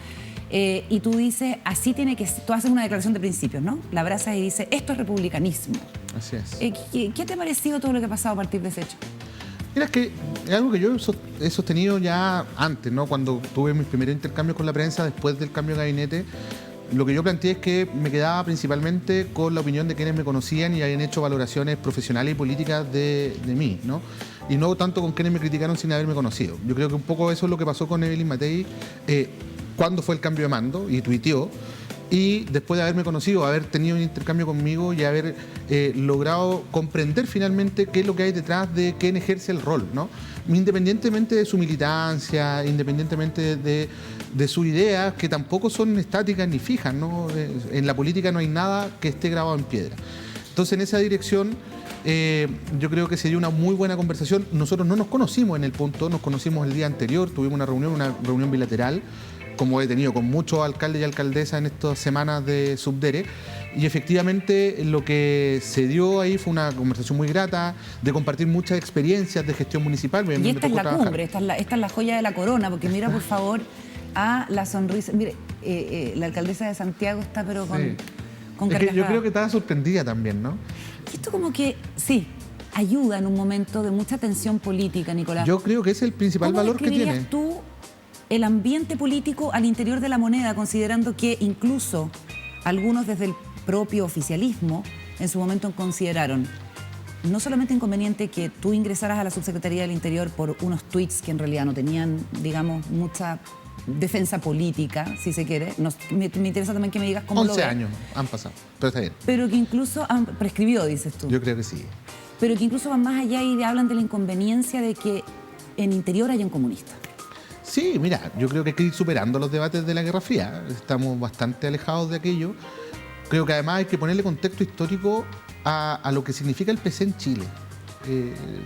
Y tú dices, así tiene que ser. Tú haces una declaración de principios, ¿no? La abrazas y dices, esto es republicanismo. Así es. ¿Qué te ha parecido todo lo que ha pasado a partir de ese hecho? Mira, es que es algo que yo he sostenido ya antes, ¿no? Cuando tuve mis primeros intercambios con la prensa, después del cambio de gabinete, lo que yo planteé es que me quedaba principalmente con la opinión de quienes me conocían y habían hecho valoraciones profesionales y políticas de mí, ¿no? Y no tanto con quienes me criticaron sin haberme conocido. Yo creo que un poco eso es lo que pasó con Evelyn Matei cuando fue el cambio de mando, y tuiteó, y después de haberme conocido, haber tenido un intercambio conmigo y haber logrado comprender finalmente qué es lo que hay detrás de quién ejerce el rol, ¿no? Independientemente de su militancia, independientemente de sus ideas, que tampoco son estáticas ni fijas, ¿no? En la política no hay nada que esté grabado en piedra. Entonces, en esa dirección, yo creo que se dio una muy buena conversación. Nosotros no nos conocimos en el punto, nos conocimos el día anterior, tuvimos una reunión bilateral, como he tenido con muchos alcaldes y alcaldesas en estas semanas de Subdere, y efectivamente lo que se dio ahí fue una conversación muy grata, de compartir muchas experiencias de gestión municipal. Y esta es la cumbre, esta es la joya de la corona, porque mira por favor a la sonrisa. Mire, la alcaldesa de Santiago está pero con Es que carcajada. yo creo que estaba sorprendida también, ¿no? Y esto como que, sí, ayuda en un momento de mucha tensión política, Nicolás. Yo creo que es el principal ¿Cómo valor que tiene. describirías tú el ambiente político al interior de la moneda, considerando que incluso algunos desde el propio oficialismo en su momento consideraron no solamente inconveniente que tú ingresaras a la Subsecretaría del Interior por unos tweets que en realidad no tenían, digamos, mucha defensa política, si se quiere. Me interesa también que me digas cómo lo 11 ves. años han pasado, pero está bien. Pero que incluso prescribió, dices tú. Yo creo que sí. Pero que incluso van más allá y hablan de la inconveniencia de que en Interior haya un comunista. Sí, mira, yo creo que hay que ir superando los debates de la Guerra Fría. Estamos bastante alejados de aquello. Creo que además hay que ponerle contexto histórico a lo que significa el PC en Chile.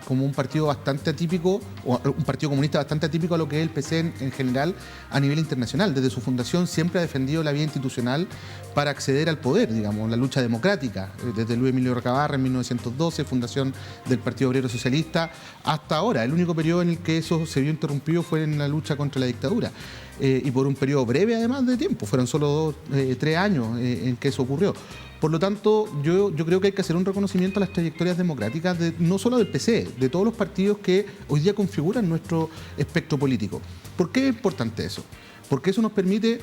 Como un partido bastante atípico, o un partido comunista bastante atípico a lo que es el PC en general a nivel internacional. Desde su fundación siempre ha defendido la vía institucional para acceder al poder, digamos, la lucha democrática, desde Luis Emilio Recabarren en 1912, fundación del Partido Obrero Socialista, hasta ahora. El único periodo en el que eso se vio interrumpido fue en la lucha contra la dictadura. Y por un periodo breve además de tiempo, fueron solo 3 años en que eso ocurrió. Por lo tanto, yo creo que hay que hacer un reconocimiento a las trayectorias democráticas, no solo del PC, de todos los partidos que hoy día configuran nuestro espectro político. ¿Por qué es importante eso? Porque eso nos permite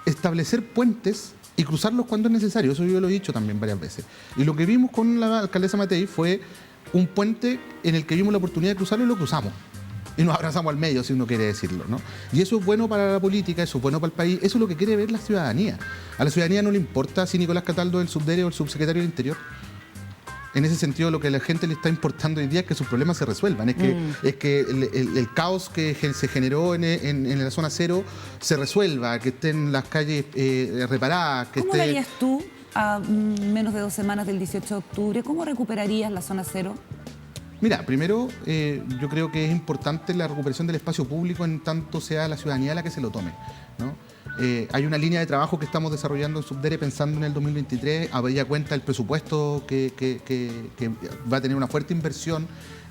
establecer puentes y cruzarlos cuando es necesario. Eso yo lo he dicho también varias veces. Y lo que vimos con la alcaldesa Matei fue un puente en el que vimos la oportunidad de cruzarlo y lo cruzamos. Y nos abrazamos al medio, si uno quiere decirlo, ¿no? Y eso es bueno para la política, eso es bueno para el país, eso es lo que quiere ver la ciudadanía. A la ciudadanía no le importa si Nicolás Cataldo es el subdere o el subsecretario del Interior. En ese sentido, lo que a la gente le está importando hoy día es que sus problemas se resuelvan, es que el caos que se generó en la zona cero se resuelva, que estén las calles reparadas. ¿Cómo lo harías tú a menos de 2 semanas del 18 de octubre? ¿Cómo recuperarías la zona cero? Mira, primero yo creo que es importante la recuperación del espacio público en tanto sea la ciudadanía la que se lo tome, ¿no? Hay una línea de trabajo que estamos desarrollando en Subdere pensando en el 2023, habría cuenta el presupuesto que va a tener una fuerte inversión,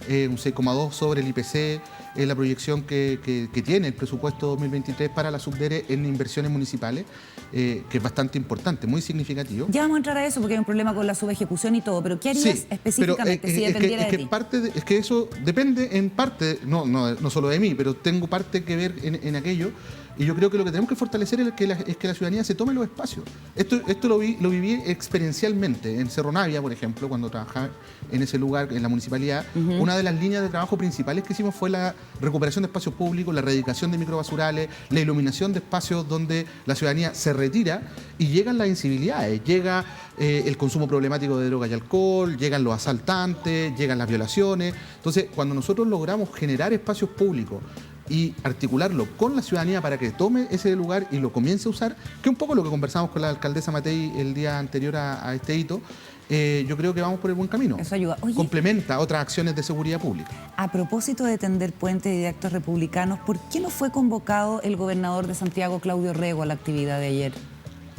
un 6,2 sobre el IPC, la proyección que tiene el presupuesto 2023 para la Subdere en inversiones municipales, que es bastante importante, muy significativo. Ya vamos a entrar a eso porque hay un problema con la subejecución y todo, pero ¿qué harías específicamente si dependiera de ti? Es que eso depende en parte, no solo de mí, pero tengo parte que ver en aquello. Y yo creo que lo que tenemos que fortalecer es que la ciudadanía se tome los espacios. Esto lo viví experiencialmente en Cerro Navia, por ejemplo, cuando trabajaba en ese lugar, en la municipalidad. Una de las líneas de trabajo principales que hicimos fue la recuperación de espacios públicos, la erradicación de microbasurales, la iluminación de espacios donde la ciudadanía se retira y llegan las incivilidades, llega el consumo problemático de droga y alcohol, llegan los asaltantes, llegan las violaciones. Entonces, cuando nosotros logramos generar espacios públicos y articularlo con la ciudadanía para que tome ese lugar y lo comience a usar, que es un poco lo que conversamos con la alcaldesa Matei el día anterior a este hito, yo creo que vamos por el buen camino. Eso ayuda. Oye, complementa otras acciones de seguridad pública. A propósito de tender puentes y de actos republicanos, ¿por qué no fue convocado el gobernador de Santiago, Claudio Rego, a la actividad de ayer?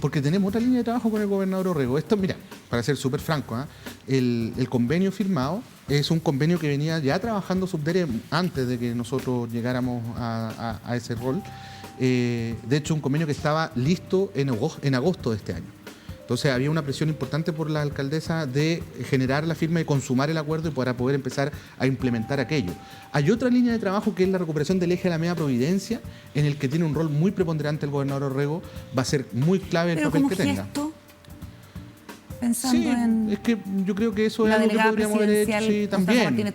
Porque tenemos otra línea de trabajo con el gobernador Orrego. Esto, mira, para ser súper franco, el convenio firmado es un convenio que venía ya trabajando Subdere antes de que nosotros llegáramos a ese rol. De hecho, un convenio que estaba listo en agosto de este año. Entonces había una presión importante por la alcaldesa de generar la firma y consumar el acuerdo y para poder empezar a implementar aquello. Hay otra línea de trabajo que es la recuperación del eje Alameda Providencia, en el que tiene un rol muy preponderante el gobernador Orrego. Va a ser muy clave el papel que tenga. Gesto, pensando Sí, en es que yo creo que eso es la algo que delegada podríamos haber hecho. presidencial, Sí, Constanza también. Martínez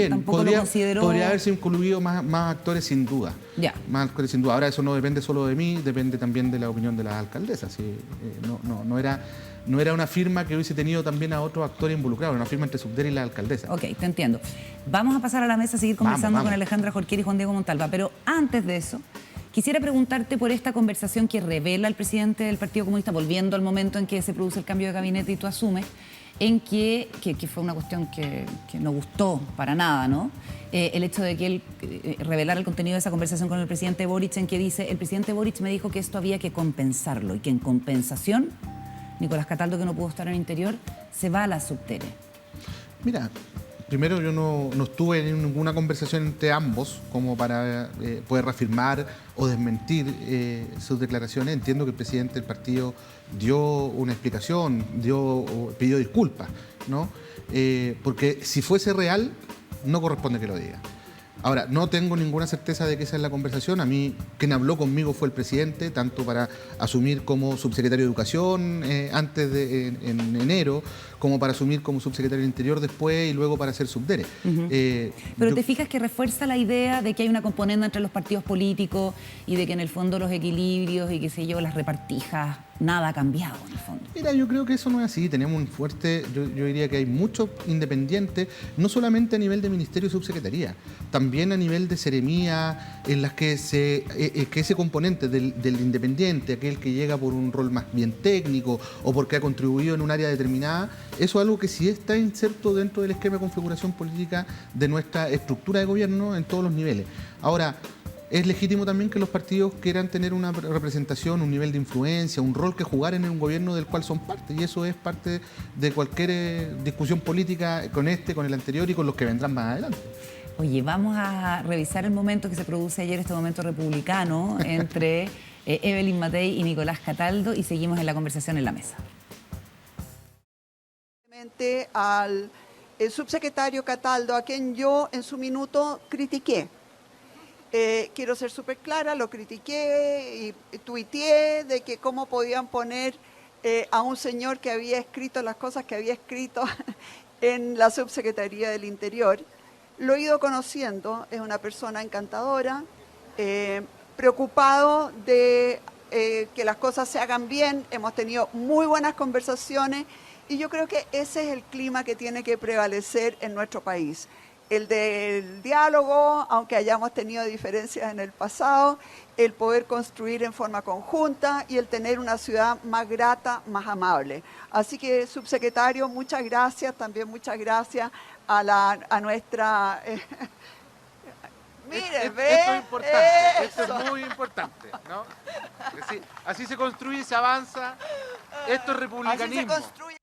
tampoco lo consideró. Podría haberse incluido más actores sin duda. Ya. Más actores sin duda. Ahora eso no depende solo de mí, depende también de la opinión de las alcaldesas. Sí, no era una firma que hubiese tenido también a otros actores involucrados, era una firma entre Subdere y la alcaldesa. Ok, te entiendo. Vamos a pasar a la mesa a seguir conversando Vamos. con Alejandra Jorquera y Juan Diego Montalva, pero antes de eso, quisiera preguntarte por esta conversación que revela el presidente del Partido Comunista, volviendo al momento en que se produce el cambio de gabinete y tú asumes, en que fue una cuestión que no gustó para nada, ¿no? El hecho de que él revelara el contenido de esa conversación con el presidente Boric, en que dice, el presidente Boric me dijo que esto había que compensarlo y que en compensación, Nicolás Cataldo, que no pudo estar en el Interior, se va a la Subdere. Mira, primero yo no estuve en ninguna conversación entre ambos como para poder reafirmar o desmentir sus declaraciones. Entiendo que el presidente del partido dio una explicación, pidió disculpas, ¿no? Porque si fuese real, no corresponde que lo diga. Ahora, no tengo ninguna certeza de que esa es la conversación. A mí, quien habló conmigo fue el presidente, tanto para asumir como subsecretario de Educación en enero, como para asumir como subsecretario del Interior después y luego para ser subdere. Pero te fijas que refuerza la idea de que hay una componenda entre los partidos políticos y de que en el fondo los equilibrios y qué sé yo, las repartijas, nada ha cambiado en el fondo. Mira, yo creo que eso no es así. Tenemos un fuerte, yo diría que hay muchos independientes, no solamente a nivel de ministerio y subsecretaría, también a nivel de seremía, en las que ese componente del independiente, aquel que llega por un rol más bien técnico o porque ha contribuido en un área determinada, eso es algo que sí está inserto dentro del esquema de configuración política de nuestra estructura de gobierno en todos los niveles. Ahora, es legítimo también que los partidos quieran tener una representación, un nivel de influencia, un rol que jugar en un gobierno del cual son parte, y eso es parte de cualquier discusión política con con el anterior y con los que vendrán más adelante. Oye, vamos a revisar el momento que se produce ayer, este momento republicano, entre Evelyn Matei y Nicolás Cataldo, y seguimos en la conversación en la mesa. Al subsecretario Cataldo, a quien yo en su minuto critiqué. Quiero ser súper clara, lo critiqué y tuiteé de que cómo podían poner a un señor que había escrito las cosas que había escrito en la Subsecretaría del Interior. Lo he ido conociendo, es una persona encantadora, preocupado de que las cosas se hagan bien, hemos tenido muy buenas conversaciones y yo creo que ese es el clima que tiene que prevalecer en nuestro país. El del diálogo, aunque hayamos tenido diferencias en el pasado, el poder construir en forma conjunta y el tener una ciudad más grata, más amable. Así que, subsecretario, muchas gracias, también muchas gracias a nuestra... Mire, ve. Esto es importante, esto es muy importante, ¿no? Así se construye, se avanza, esto es republicanismo. Así se construye.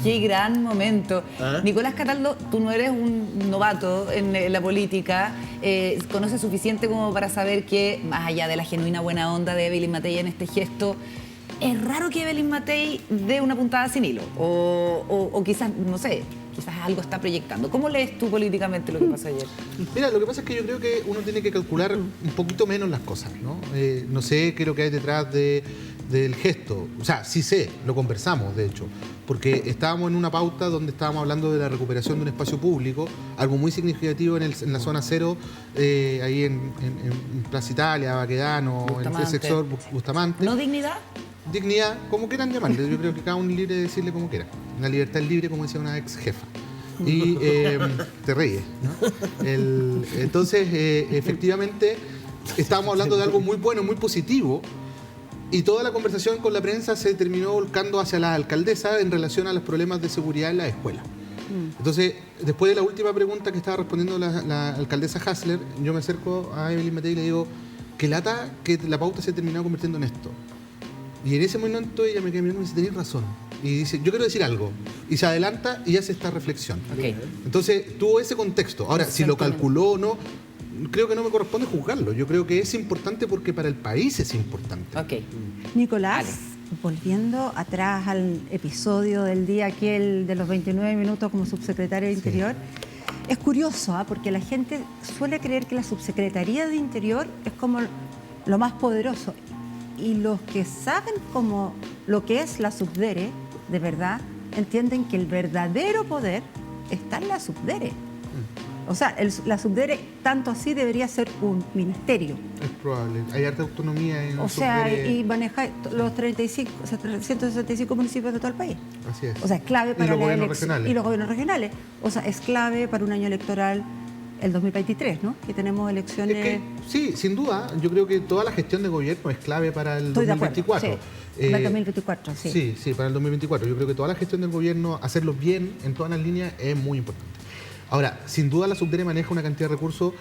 Qué gran momento. Nicolás Cataldo, tú no eres un novato en la política, conoces suficiente como para saber que, más allá de la genuina buena onda de Evelyn Matei en este gesto, es raro que Evelyn Matei dé una puntada sin hilo, o quizás, no sé, quizás algo está proyectando. ¿Cómo lees tú políticamente lo que pasó ayer? Mira, lo que pasa es que yo creo que uno tiene que calcular un poquito menos las cosas, ¿no? No sé qué es lo que hay detrás del gesto. O sea, sí sé, lo conversamos, de hecho, porque estábamos en una pauta donde estábamos hablando de la recuperación de un espacio público, algo muy significativo en la zona cero, ahí en Plaza Italia, Baquedano, en el sector Bustamante. ¿No dignidad? Dignidad, como quieran llamarle. Yo creo que cada uno es libre de decirle como quiera. La libertad es libre, como decía una ex jefa. Y te ríes, ¿no? Entonces, efectivamente, estábamos hablando de algo muy bueno, muy positivo, y toda la conversación con la prensa se terminó volcando hacia la alcaldesa en relación a los problemas de seguridad en la escuela. Entonces, después de la última pregunta que estaba respondiendo la alcaldesa Hasler, yo me acerco a Evelyn Matei y le digo que lata que la pauta se terminó convirtiendo en esto. Y en ese momento ella me queda mirando y me dice, tenés razón. Y dice, yo quiero decir algo. Y se adelanta y hace esta reflexión. Okay. Entonces, tuvo ese contexto. Ahora, si lo calculó o no, creo que no me corresponde juzgarlo. Yo creo que es importante porque para el país es importante. Ok. Nicolás, volviendo atrás al episodio del día aquel de los 29 minutos como subsecretario de Interior, es curioso, porque la gente suele creer que la subsecretaría de Interior es como lo más poderoso. Y los que saben como lo que es la subdere, de verdad, entienden que el verdadero poder está en la subdere. O sea, la subdere tanto así debería ser un ministerio. Es probable. Hay harta autonomía en O sea, subdere. y maneja los 165 municipios de todo el país. Así es. O sea, es clave para y los la gobiernos elección. regionales. Y los gobiernos regionales. O sea, es clave para un año electoral el 2023, ¿no? Que tenemos elecciones... Es que, sí, sin duda, yo creo que toda la gestión de gobierno es clave para el Estoy 2024. de acuerdo, sí. Para el 2024, sí. Sí, para el 2024. Yo creo que toda la gestión del gobierno, hacerlo bien en todas las líneas, es muy importante. Ahora, sin duda la subdere maneja una cantidad de recursos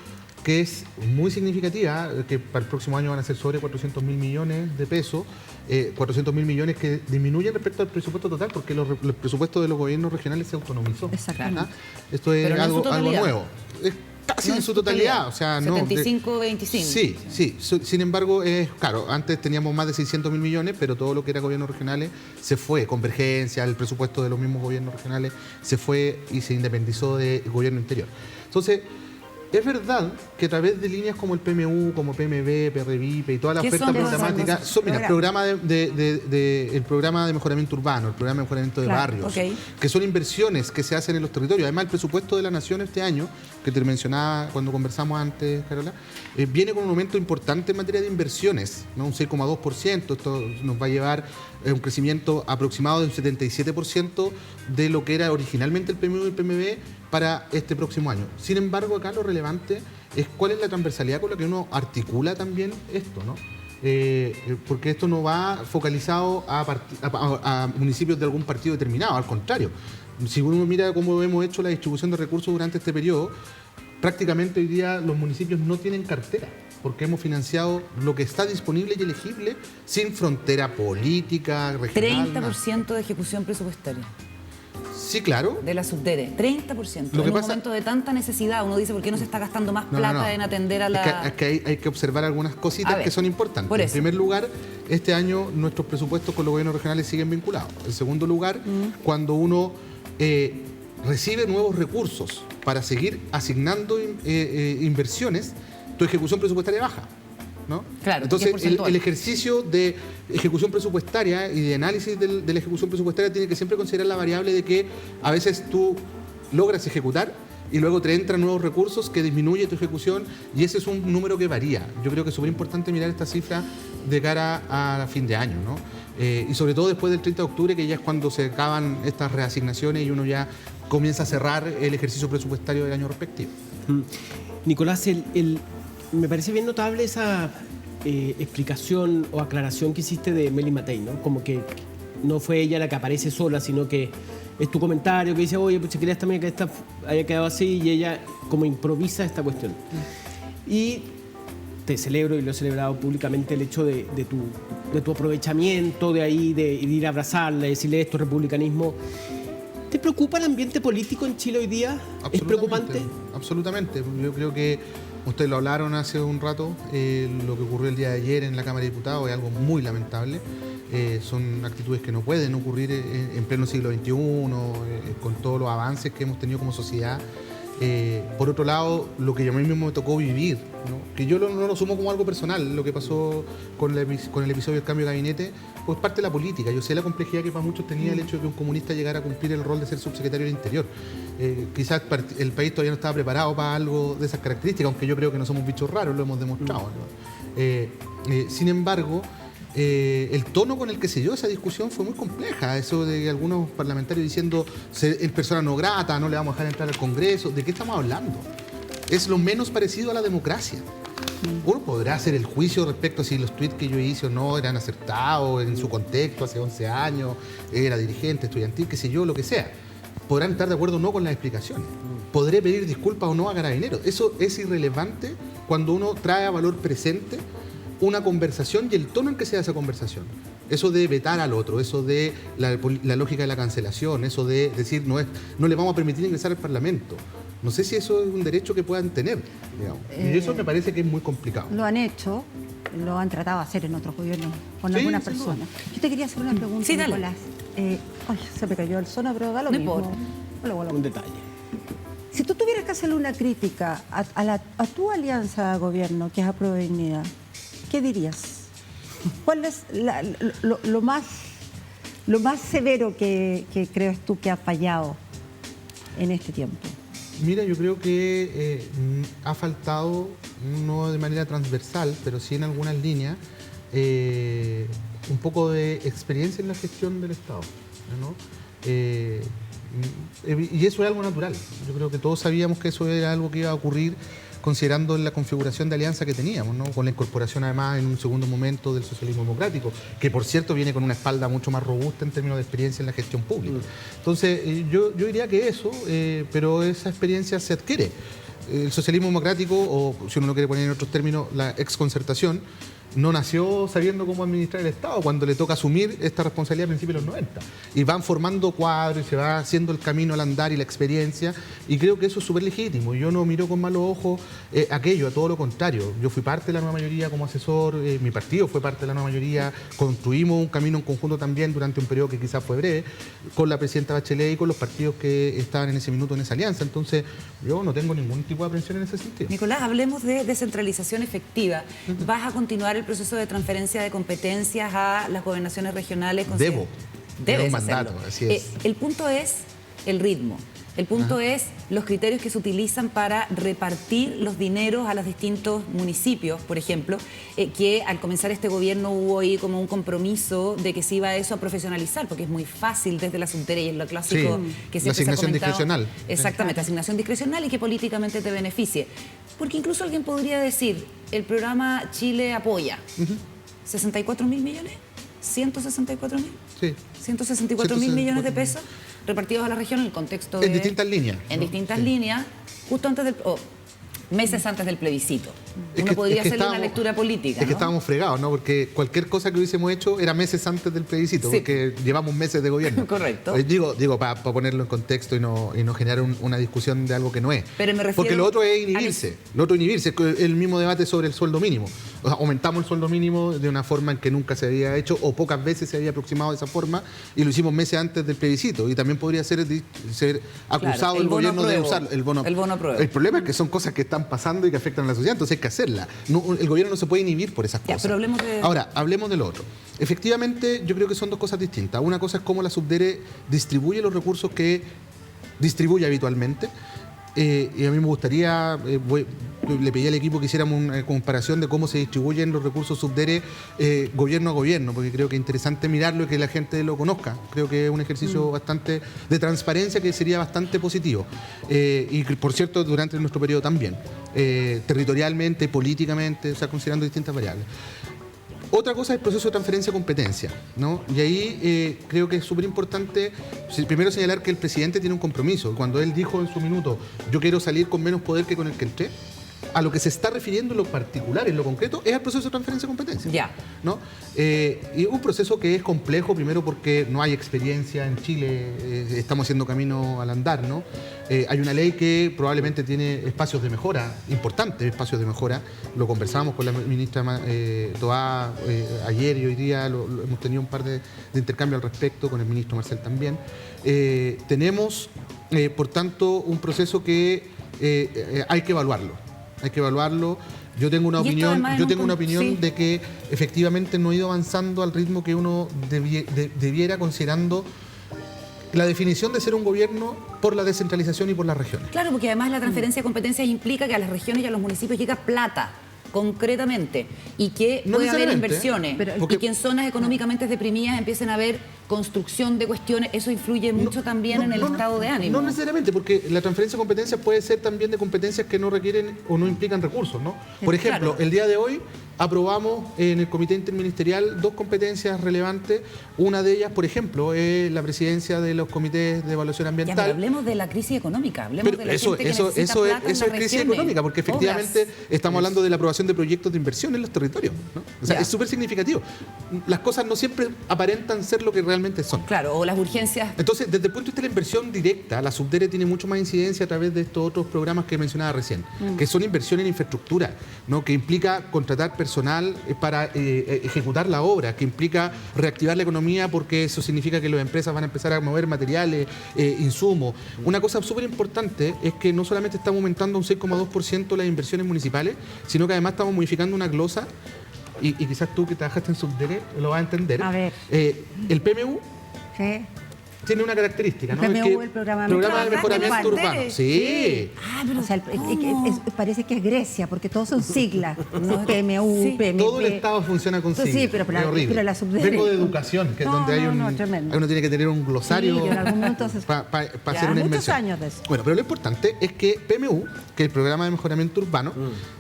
que es muy significativa, que para el próximo año van a ser sobre 400.000 millones de pesos, 400.000 millones que disminuyen respecto al presupuesto total, porque el presupuesto de los gobiernos regionales se autonomizó. Exactamente. ¿Ah? Esto es Pero no en su algo totalidad. nuevo. Es casi No en su totalidad. O sea, no, 75-25. Sí. Sin embargo, claro, antes teníamos más de 600.000 millones, pero todo lo que era gobiernos regionales se fue. Convergencia, el presupuesto de los mismos gobiernos regionales se fue y se independizó del gobierno interior. Entonces, es verdad que a través de líneas como el PMU, como PMB, PRVIPE y toda la ¿Qué oferta son esas programática, cosas? mira, el programa de mejoramiento urbano, el programa de mejoramiento de Claro, barrios, ok. que son inversiones que se hacen en los territorios. Además, el presupuesto de la Nación este año, que te mencionaba cuando conversamos antes, Carola, viene con un aumento importante en materia de inversiones, ¿no? Un 6,2%. Esto nos va a llevar un crecimiento aproximado de un 77% de lo que era originalmente el PMU y el PMB para este próximo año. Sin embargo, acá lo relevante es cuál es la transversalidad con la que uno articula también esto, ¿no? porque esto no va focalizado a municipios de algún partido determinado, al contrario. Si uno mira cómo hemos hecho la distribución de recursos durante este periodo, prácticamente hoy día los municipios no tienen cartera, porque hemos financiado lo que está disponible y elegible sin frontera política, regional. 30% de ejecución presupuestaria. Sí, claro. De la Subdere, 30%. Lo que en un pasa- momento de tanta necesidad, uno dice, ¿por qué no se está gastando más plata en atender a la...? Es que hay que observar algunas A cositas ver, que son importantes. por En eso. primer lugar, este año nuestros presupuestos con los gobiernos regionales siguen vinculados. En segundo lugar, cuando uno recibe nuevos recursos para seguir asignando inversiones, tu ejecución presupuestaria baja, ¿no? Claro, Entonces, y es porcentual. el ejercicio de ejecución presupuestaria y de análisis de la ejecución presupuestaria tiene que siempre considerar la variable de que a veces tú logras ejecutar y luego te entran nuevos recursos que disminuye tu ejecución, y ese es un número que varía. Yo creo que es súper importante mirar esta cifra de cara a fin de año, ¿no? Y sobre todo después del 30 de octubre, que ya es cuando se acaban estas reasignaciones y uno ya comienza a cerrar el ejercicio presupuestario del año respectivo. Nicolás, me parece bien notable esa explicación o aclaración que hiciste de Meli Matei, ¿no? Como que no fue ella la que aparece sola, sino que es tu comentario que dice, oye, pues si querías también que esta haya quedado así, y ella como improvisa esta cuestión. Y te celebro, y lo he celebrado públicamente, el hecho de tu aprovechamiento de ahí, de ir a abrazarla, de decirle esto, republicanismo. ¿Te preocupa el ambiente político en Chile hoy día? ¿Es preocupante? Absolutamente. Yo creo que ustedes lo hablaron hace un rato, lo que ocurrió el día de ayer en la Cámara de Diputados es algo muy lamentable. Son actitudes que no pueden ocurrir en pleno siglo XXI, con todos los avances que hemos tenido como sociedad. Por otro lado, lo que a mí mismo me tocó vivir, ¿no? Que yo no lo sumo como algo personal, lo que pasó con el episodio del cambio de gabinete, pues parte de la política. Yo sé la complejidad que para muchos tenía el hecho de que un comunista llegara a cumplir el rol de ser subsecretario del Interior. Quizás el país todavía no estaba preparado para algo de esas características, aunque yo creo que no somos bichos raros, lo hemos demostrado, ¿no? Sin embargo, el tono con el que se dio esa discusión fue muy compleja. Eso de algunos parlamentarios diciendo en persona no grata, no le vamos a dejar entrar al Congreso. ¿De qué estamos hablando? Es lo menos parecido a la democracia. Uno podrá hacer el juicio respecto a si los tweets que yo hice o no eran acertados en su contexto hace 11 años, era dirigente, estudiantil, qué sé yo, lo que sea. Podrán estar de acuerdo o no con las explicaciones. Podré pedir disculpas o no a Carabineros. Eso es irrelevante cuando uno trae a valor presente una conversación y el tono en que se da esa conversación. Eso de vetar al otro, eso de la lógica de la cancelación, eso de decir no le vamos a permitir ingresar al Parlamento. No sé si eso es un derecho que puedan tener, digamos. Y eso me parece que es muy complicado. Lo han hecho, lo han tratado de hacer en otros gobiernos con Sí, algunas sin duda. personas. Yo te quería hacer una pregunta, Sí, dale. Nicolás. Ay, se me cayó el sono, pero da lo No mismo. importa. Hola. Un detalle. Si tú tuvieras que hacerle una crítica a tu alianza de gobierno, que es Aprueba Dignidad, ¿qué dirías? ¿Cuál es lo más severo que crees tú que ha fallado en este tiempo? Mira, yo creo que ha faltado, no de manera transversal, pero sí en algunas líneas, un poco de experiencia en la gestión del Estado, ¿no? Y eso es algo natural. Yo creo que todos sabíamos que eso era algo que iba a ocurrir considerando la configuración de alianza que teníamos, ¿no? Con la incorporación además en un segundo momento del socialismo democrático, que por cierto viene con una espalda mucho más robusta en términos de experiencia en la gestión pública. Entonces yo diría que eso, pero esa experiencia se adquiere. El socialismo democrático, o si uno lo quiere poner en otros términos, la exconcertación, no nació sabiendo cómo administrar el Estado cuando le toca asumir esta responsabilidad a principios de los 90. Y van formando cuadros y se va haciendo el camino al andar y la experiencia. Y creo que eso es súper legítimo. Yo no miro con malos ojos aquello, a todo lo contrario. Yo fui parte de la nueva mayoría como asesor, mi partido fue parte de la nueva mayoría. Construimos un camino en conjunto también durante un periodo que quizás fue breve, con la presidenta Bachelet y con los partidos que estaban en ese minuto en esa alianza. Entonces, yo no tengo ningún tipo de aprensión en ese sentido. Nicolás, hablemos de descentralización efectiva. ¿Vas a continuar el proceso de transferencia de competencias a las gobernaciones regionales? Debo. Debes un mandato, hacerlo. así es. El punto es el ritmo. El punto es los criterios que se utilizan para repartir los dineros a los distintos municipios, por ejemplo, que al comenzar este gobierno hubo ahí como un compromiso de que se iba eso a profesionalizar, porque es muy fácil desde la Subdere y es lo clásico que siempre la se ha asignación comentado. discrecional. Exactamente, asignación discrecional y que políticamente te beneficie. Porque incluso alguien podría decir, el programa Chile Apoya. ¿64.000 millones? ¿164.000? Sí. 164.000 millones de pesos repartidos a la región en el contexto de... En distintas líneas. En ¿no? distintas Sí. líneas, justo antes del... meses antes del plebiscito. Es Uno que- podría es que hacerle una estábamos- lectura política, Es que ¿no? estábamos fregados, ¿no? Porque cualquier cosa que hubiésemos hecho era meses antes del plebiscito, Sí. porque llevamos meses de gobierno. Correcto. Digo para ponerlo en contexto y no generar una discusión de algo que no es. Pero me refiero Porque lo otro es a inhibirse. Lo otro es inhibirse. Es el mismo debate sobre el sueldo mínimo. O sea, aumentamos el sueldo mínimo de una forma en que nunca se había hecho o pocas veces se había aproximado de esa forma y lo hicimos meses antes del plebiscito. Y también podría ser acusado el el bono gobierno de apruebo. usarlo. El bono apruebo. El problema es que son cosas que están pasando y que afectan a la sociedad, entonces hay que hacerla. El gobierno no se puede inhibir por esas Ya, cosas. pero hablemos de... Ahora, hablemos de lo otro. Efectivamente, yo creo que son dos cosas distintas. Una cosa es cómo la Subdere distribuye los recursos que distribuye habitualmente. Y a mí me gustaría, le pedí al equipo que hiciéramos una comparación de cómo se distribuyen los recursos Subdere gobierno a gobierno, porque creo que es interesante mirarlo y que la gente lo conozca. Creo que es un ejercicio bastante de transparencia que sería bastante positivo. Y por cierto, durante nuestro periodo también. Territorialmente, políticamente, o sea, considerando distintas variables. Otra cosa es el proceso de transferencia de competencia, ¿no? Y ahí creo que es súper importante, primero señalar que el presidente tiene un compromiso. Cuando él dijo en su minuto, yo quiero salir con menos poder que con el que entré, a lo que se está refiriendo en lo particular, en lo concreto, es al proceso de transferencia de competencia. Ya. ¿No? Y un proceso que es complejo, primero porque no hay experiencia en Chile, estamos haciendo camino al andar, ¿no? Hay una ley que probablemente tiene espacios de mejora, importantes espacios de mejora. Lo conversábamos con la ministra Toá ayer y hoy día, hemos tenido un par de intercambios al respecto, con el ministro Marcel también. Tenemos, por tanto, un proceso que hay que evaluarlo. Hay que evaluarlo. Yo tengo una Y esto opinión, además es un sí. de que efectivamente no ha ido avanzando al ritmo que uno debiera, considerando la definición de ser un gobierno por la descentralización y por las regiones. Claro, porque además la transferencia de competencias implica que a las regiones y a los municipios llega plata, concretamente, y que No puede haber necesariamente, inversiones, porque- y que en zonas económicamente deprimidas empiecen a haber construcción de cuestiones. Eso influye mucho también en el estado de ánimo. No necesariamente, porque la transferencia de competencias puede ser también de competencias que no requieren o no implican recursos, ¿no? Por ejemplo, Claro. el día de hoy aprobamos en el Comité Interministerial 2 competencias relevantes. Una de ellas, por ejemplo, es la presidencia de los comités de evaluación Ya, pero ambiental. hablemos de la crisis económica, hablemos Pero de la eso gente que necesita es plata en las crisis regiones. económica, porque efectivamente Obras. estamos hablando de la aprobación de proyectos de inversión en los territorios, ¿no? O sea, Ya. es súper significativo. Las cosas no siempre aparentan ser lo que realmente son. Claro, o las urgencias. Entonces, desde el punto de vista de la inversión directa, la Subdere tiene mucho más incidencia a través de estos otros programas que mencionaba recién, que son inversiones en infraestructura, ¿no? Que implica contratar personal para ejecutar la obra, que implica reactivar la economía porque eso significa que las empresas van a empezar a mover materiales, insumos. Una cosa súper importante es que no solamente estamos aumentando un 6,2% las inversiones municipales, sino que además estamos modificando una glosa, y quizás tú que trabajaste en Subdere lo vas a entender. A ver. El PMU ¿Sí? tiene una característica, ¿no? El Es PMU, que- el programa de mejoramiento urbano. urbano. Sí. Ah, pero O sea, parece que es Grecia, porque todos son siglas. PMU, Sí. PMP. Todo el Estado funciona con Sí, siglas. pero Es horrible. la Subdere. Vengo de educación, que es No, donde hay no, tremendo. uno tiene que tener un glosario Sí, en algún momento se- para Ya, hacer una muchos inversión. años de eso. Bueno, pero lo importante es que PMU, que es el Programa de Mejoramiento Urbano,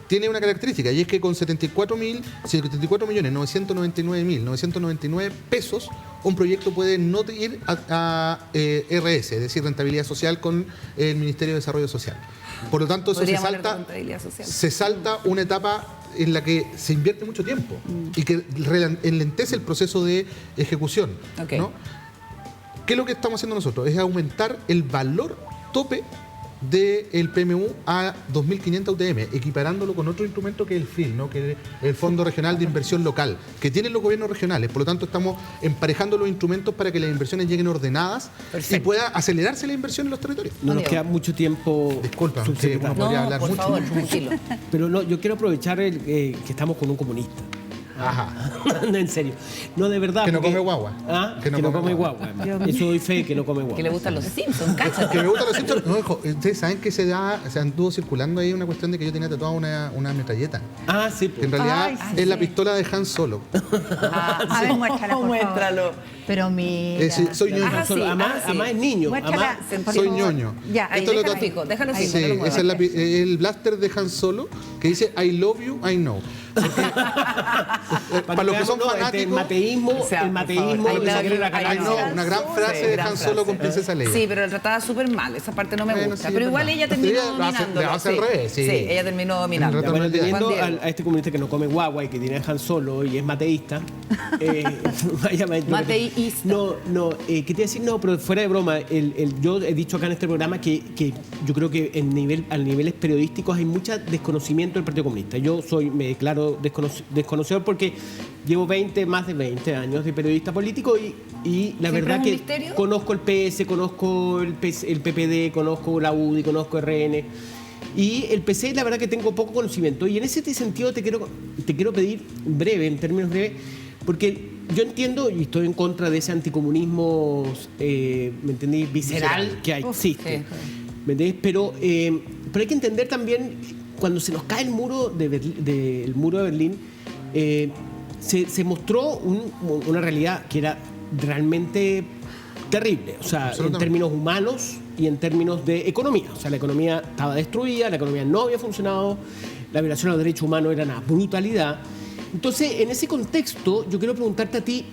tiene una característica, y es que con 74.999.999 pesos, un proyecto puede no ir a RS, es decir, rentabilidad social con el Ministerio de Desarrollo Social. Por lo tanto, eso se podríamos hablar de salta, contabilidad social. se salta una etapa en la que se invierte mucho tiempo y que enlentece el proceso de ejecución. Ok. ¿No? ¿Qué es lo que estamos haciendo nosotros? Es aumentar el valor tope del PMU a 2.500 UTM, equiparándolo con otro instrumento que es el FRIL, ¿no? Que es el Fondo Regional de Inversión Local, que tienen los gobiernos regionales. Por lo tanto, estamos emparejando los instrumentos para que las inversiones lleguen ordenadas y pueda acelerarse la inversión en los territorios. No nos Amigo. queda mucho tiempo, Disculpa, sí, subsecretario. uno podría No, hablar por mucho, favor, mucho, mucho. tranquilo. Pero no, yo quiero aprovechar que estamos con un comunista. Ajá. No, en serio. No, de verdad. Que no porque- come guagua. ¿Ah? Que no come guagua. Eso doy fe que no come guagua. Que le gustan los Simpsons, cáchate. Que me gustan los Simpsons. No, hijo, ustedes saben que se anduvo circulando ahí una cuestión de que yo tenía tatuada una metralleta. Ah, sí. Que en pues. realidad Ay, sí. es la pistola de Han Solo. A ver, muéstrala, por favor. Muéstralo. Pero mira. Soy ñoño. Ah, sí, Además, sí. además es niño. Muéstrala, Además, por Soy favor. ñoño. Ya, Ahí, Esto lo déjalo tatu- fijo, déjalo Sí, fijo, no lo ese muevas. es el blaster de Han Solo que dice I love you, I know. Para los que son el fanáticos, mateísmo, O sea, el por mateísmo favor. de Shakira era Ay, hay canalla. una gran Sí, frase de gran Han Solo frase. con Princesa Leia. Sí, pero la trataba súper mal. Esa parte no me Bueno, gusta. sí, Pero es igual verdad. ella terminó Ella lo hace dominándolo. al revés, sí. Ella terminó dominando. El Bueno, Juan teniendo Diego. a este comunista que no come guagua y que tiene a Han Solo y es mateísta. Mateísta. No, ¿qué te iba a decir? No, pero fuera de broma, yo he dicho acá en este programa que yo creo que a niveles periodísticos hay mucho desconocimiento del Partido Comunista. Yo me declaro desconocedor porque llevo más de 20 años de periodista político y la ¿Siempre verdad es un que misterio? conozco el PS, conozco el PPD, conozco la UDI, conozco RN. Y el PC, la verdad que tengo poco conocimiento. Y en ese sentido te quiero pedir en términos breves, porque yo entiendo y estoy en contra de ese anticomunismo, ¿me entendí? Visceral que existe. sí. ¿Me entendés? Pero hay que entender también, cuando se nos cae el muro de Berlín, se mostró una realidad que era realmente terrible, o sea, en términos humanos y en términos de economía. O sea, la economía estaba destruida, la economía no había funcionado, la violación a los derechos humanos era una brutalidad. Entonces, en ese contexto, yo quiero preguntarte a ti,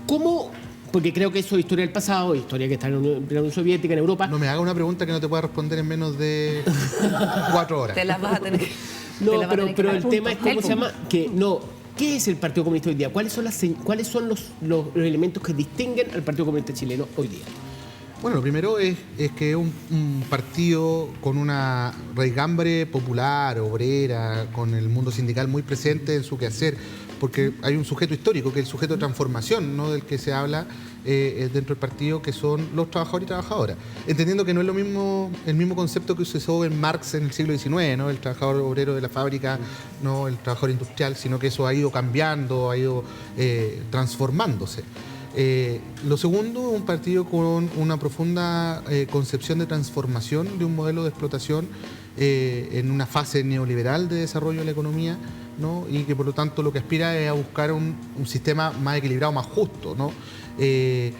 ¿cómo? Porque creo que eso es historia del pasado, historia que está en la Unión Soviética, en Europa. No me haga una pregunta que no te pueda responder en menos de 4 horas. Te las vas a tener que... No, te las vas a tener que pero dar. el tema es cómo se llama, ¿qué es el Partido Comunista hoy día? ¿Cuáles son los elementos que distinguen al Partido Comunista chileno hoy día? Bueno, lo primero es que es un partido con una raigambre popular, obrera, con el mundo sindical muy presente en su quehacer, porque hay un sujeto histórico, que es el sujeto de transformación, ¿no?, del que se habla dentro del partido, que son los trabajadores y trabajadoras. Entendiendo que no es el mismo concepto que se usó en Marx en el siglo XIX, ¿no?, el trabajador obrero de la fábrica, no el trabajador industrial, sino que eso ha ido cambiando, ha ido transformándose. Lo segundo, un partido con una profunda concepción de transformación de un modelo de explotación en una fase neoliberal de desarrollo de la economía, ¿no?, y que por lo tanto lo que aspira es a buscar un sistema más equilibrado, más justo, ¿no? En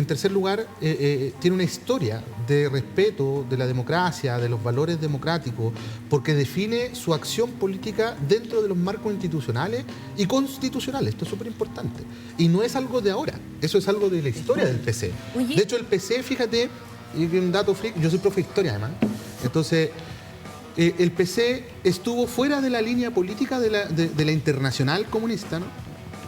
tercer lugar, tiene una historia de respeto de la democracia, de los valores democráticos, porque define su acción política dentro de los marcos institucionales y constitucionales. Esto es súper importante. Y no es algo de ahora, eso es algo de la historia del PC. Oye. De hecho, el PC, fíjate, y un dato freak, yo soy profe de historia además, entonces... el PC estuvo fuera de la línea política de la internacional comunista, ¿no?,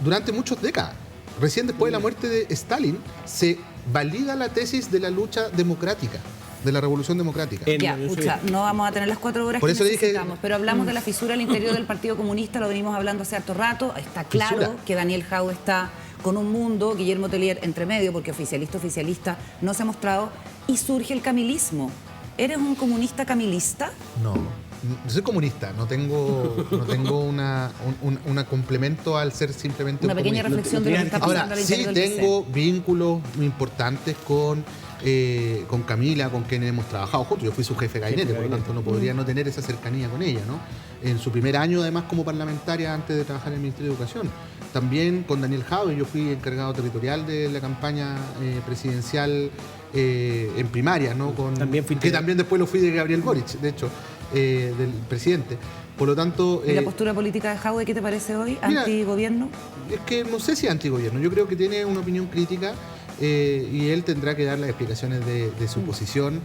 durante muchas décadas. Recién después de la muerte de Stalin se valida la tesis de la lucha democrática, de la revolución democrática. Ya, pucha, no vamos a tener las 4 horas Por que eso le dije- necesitamos, pero hablamos de la fisura al interior del Partido Comunista, lo venimos hablando hace harto rato. Está claro Fisura. que Daniel Jau está con un mundo, Guillermo Tellier entre medio, porque oficialista no se ha mostrado, y surge el camilismo. ¿Eres un comunista camilista? No, soy comunista, no tengo una complemento al ser simplemente Una un pequeña comunista. reflexión de lo que está pasando Ahora, al sí interior del tengo vínculos muy importantes con Camila, con quien hemos trabajado juntos. Yo fui su jefe de gabinete, por lo tanto no podría no tener esa cercanía con ella, ¿no? En su primer año, además, como parlamentaria antes de trabajar en el Ministerio de Educación. También con Daniel Jadwe, yo fui encargado territorial de la campaña presidencial en primaria, ¿no? Que también después lo fui de Gabriel Boric, de hecho, del presidente. Por lo tanto... ¿Y la postura política de Jadwe qué te parece hoy? Mira, ¿Antigobierno? Es que no sé si antigobierno, yo creo que tiene una opinión crítica y él tendrá que dar las explicaciones de su posición.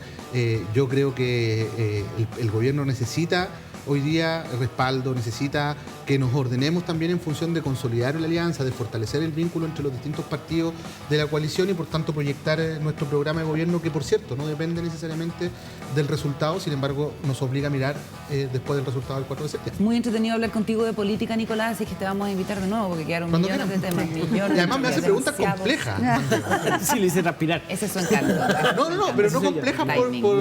Yo creo que el gobierno necesita hoy día respaldo, necesita que nos ordenemos también en función de consolidar la alianza, de fortalecer el vínculo entre los distintos partidos de la coalición y por tanto proyectar nuestro programa de gobierno, que por cierto no depende necesariamente del resultado, sin embargo nos obliga a mirar después del resultado del 4 de septiembre. Muy entretenido hablar contigo de política, Nicolás, así que te vamos a invitar de nuevo porque quedaron Cuando millones de quieran. temas. Millones, Y además me hace preguntas demasiados. complejas. Sí, le hice respirar. Ese es su encanto. No, pero no complejas por lo difícil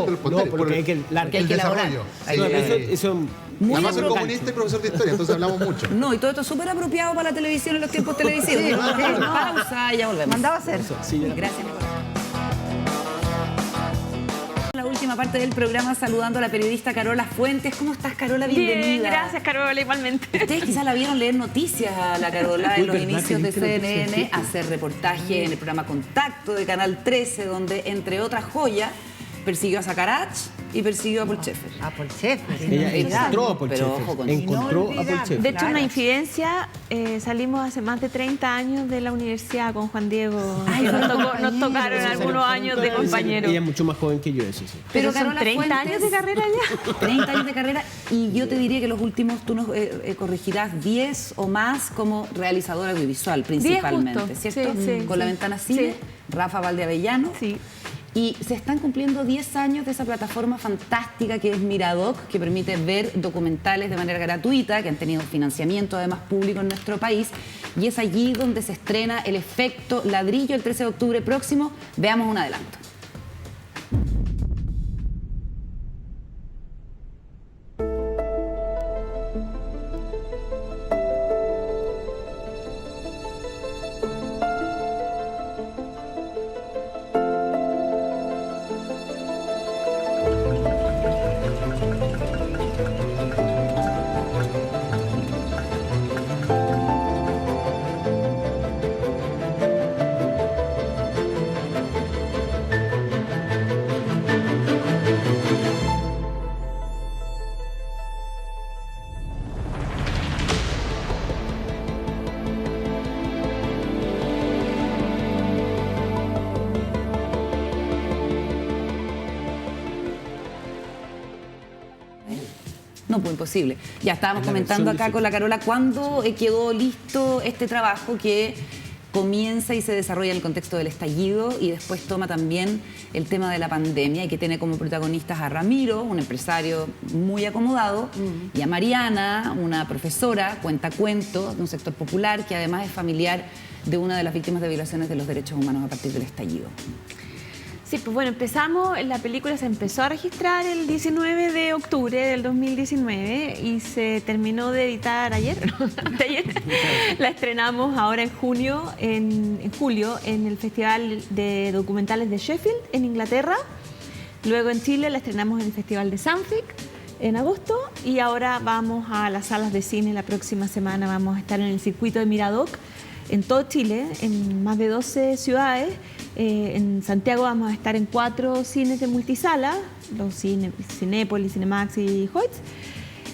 de responder, por porque hay que el elaborar. desarrollo. Hay que- Eso Muy Además soy apropiado. comunista y profesor de historia, entonces hablamos mucho. No, y todo esto es súper apropiado para la televisión en los tiempos televisivos. Sí, Vamos a sí, una no. pausa y ya volvemos. Mandaba a hacer. Gracias, Nicolás. La última parte del programa saludando a la periodista Carola Fuentes. ¿Cómo estás, Carola? Bienvenida. Bien, gracias, Carola, igualmente. Ustedes quizás la vieron leer noticias a la Carola en los inicios de CNN, hacer reportaje en el programa Contacto de Canal 13, donde, entre otras joyas, persiguió a Sacarach, y persiguió a Paul Schaeffer. A Paul Schaeffer. Ella sin olvidar. encontró a Paul Pero Schaeffer. ojo con- Encontró a Paul Inolvidable. Schaeffer. De hecho, Claro. una infidencia, salimos hace más de 30 años de la universidad con Juan Diego, Ay, que fueron nos compañeros. tocaron algunos años de compañeros. Ella es mucho más joven que yo, eso sí. Pero Carola son 30 años de carrera ya. 30 años de carrera, y yo te diría que los últimos, tú nos corregirás, 10 o más como realizadora audiovisual principalmente, justo. ¿cierto? Sí, sí, Con La sí. Ventana Cine, Sí. Rafa Valdeavellano. Sí. Y se están cumpliendo 10 años de esa plataforma fantástica que es Miradoc, que permite ver documentales de manera gratuita, que han tenido financiamiento además público en nuestro país. Y es allí donde se estrena El Efecto Ladrillo el 13 de octubre próximo. Veamos un adelanto. No, pues imposible. Ya estábamos Es la comentando versión acá con la Carola cuándo quedó listo este trabajo que comienza y se desarrolla en el contexto del estallido y después toma también el tema de la pandemia y que tiene como protagonistas a Ramiro, un empresario muy acomodado, y a Mariana, una profesora, cuentacuentos de un sector popular que además es familiar de una de las víctimas de violaciones de los derechos humanos a partir del estallido. Sí, pues bueno, la película se empezó a registrar el 19 de octubre del 2019 y se terminó de editar ayer, ¿no? Anteayer. La estrenamos ahora en julio en el Festival de Documentales de Sheffield, en Inglaterra. Luego en Chile la estrenamos en el Festival de Sanfic en agosto y ahora vamos a las salas de cine la próxima semana. Vamos a estar en el circuito de Miradoc en todo Chile, en más de 12 ciudades. En Santiago vamos a estar en 4 cines de multisala, los Cinépolis, Cinemax y Hoyts.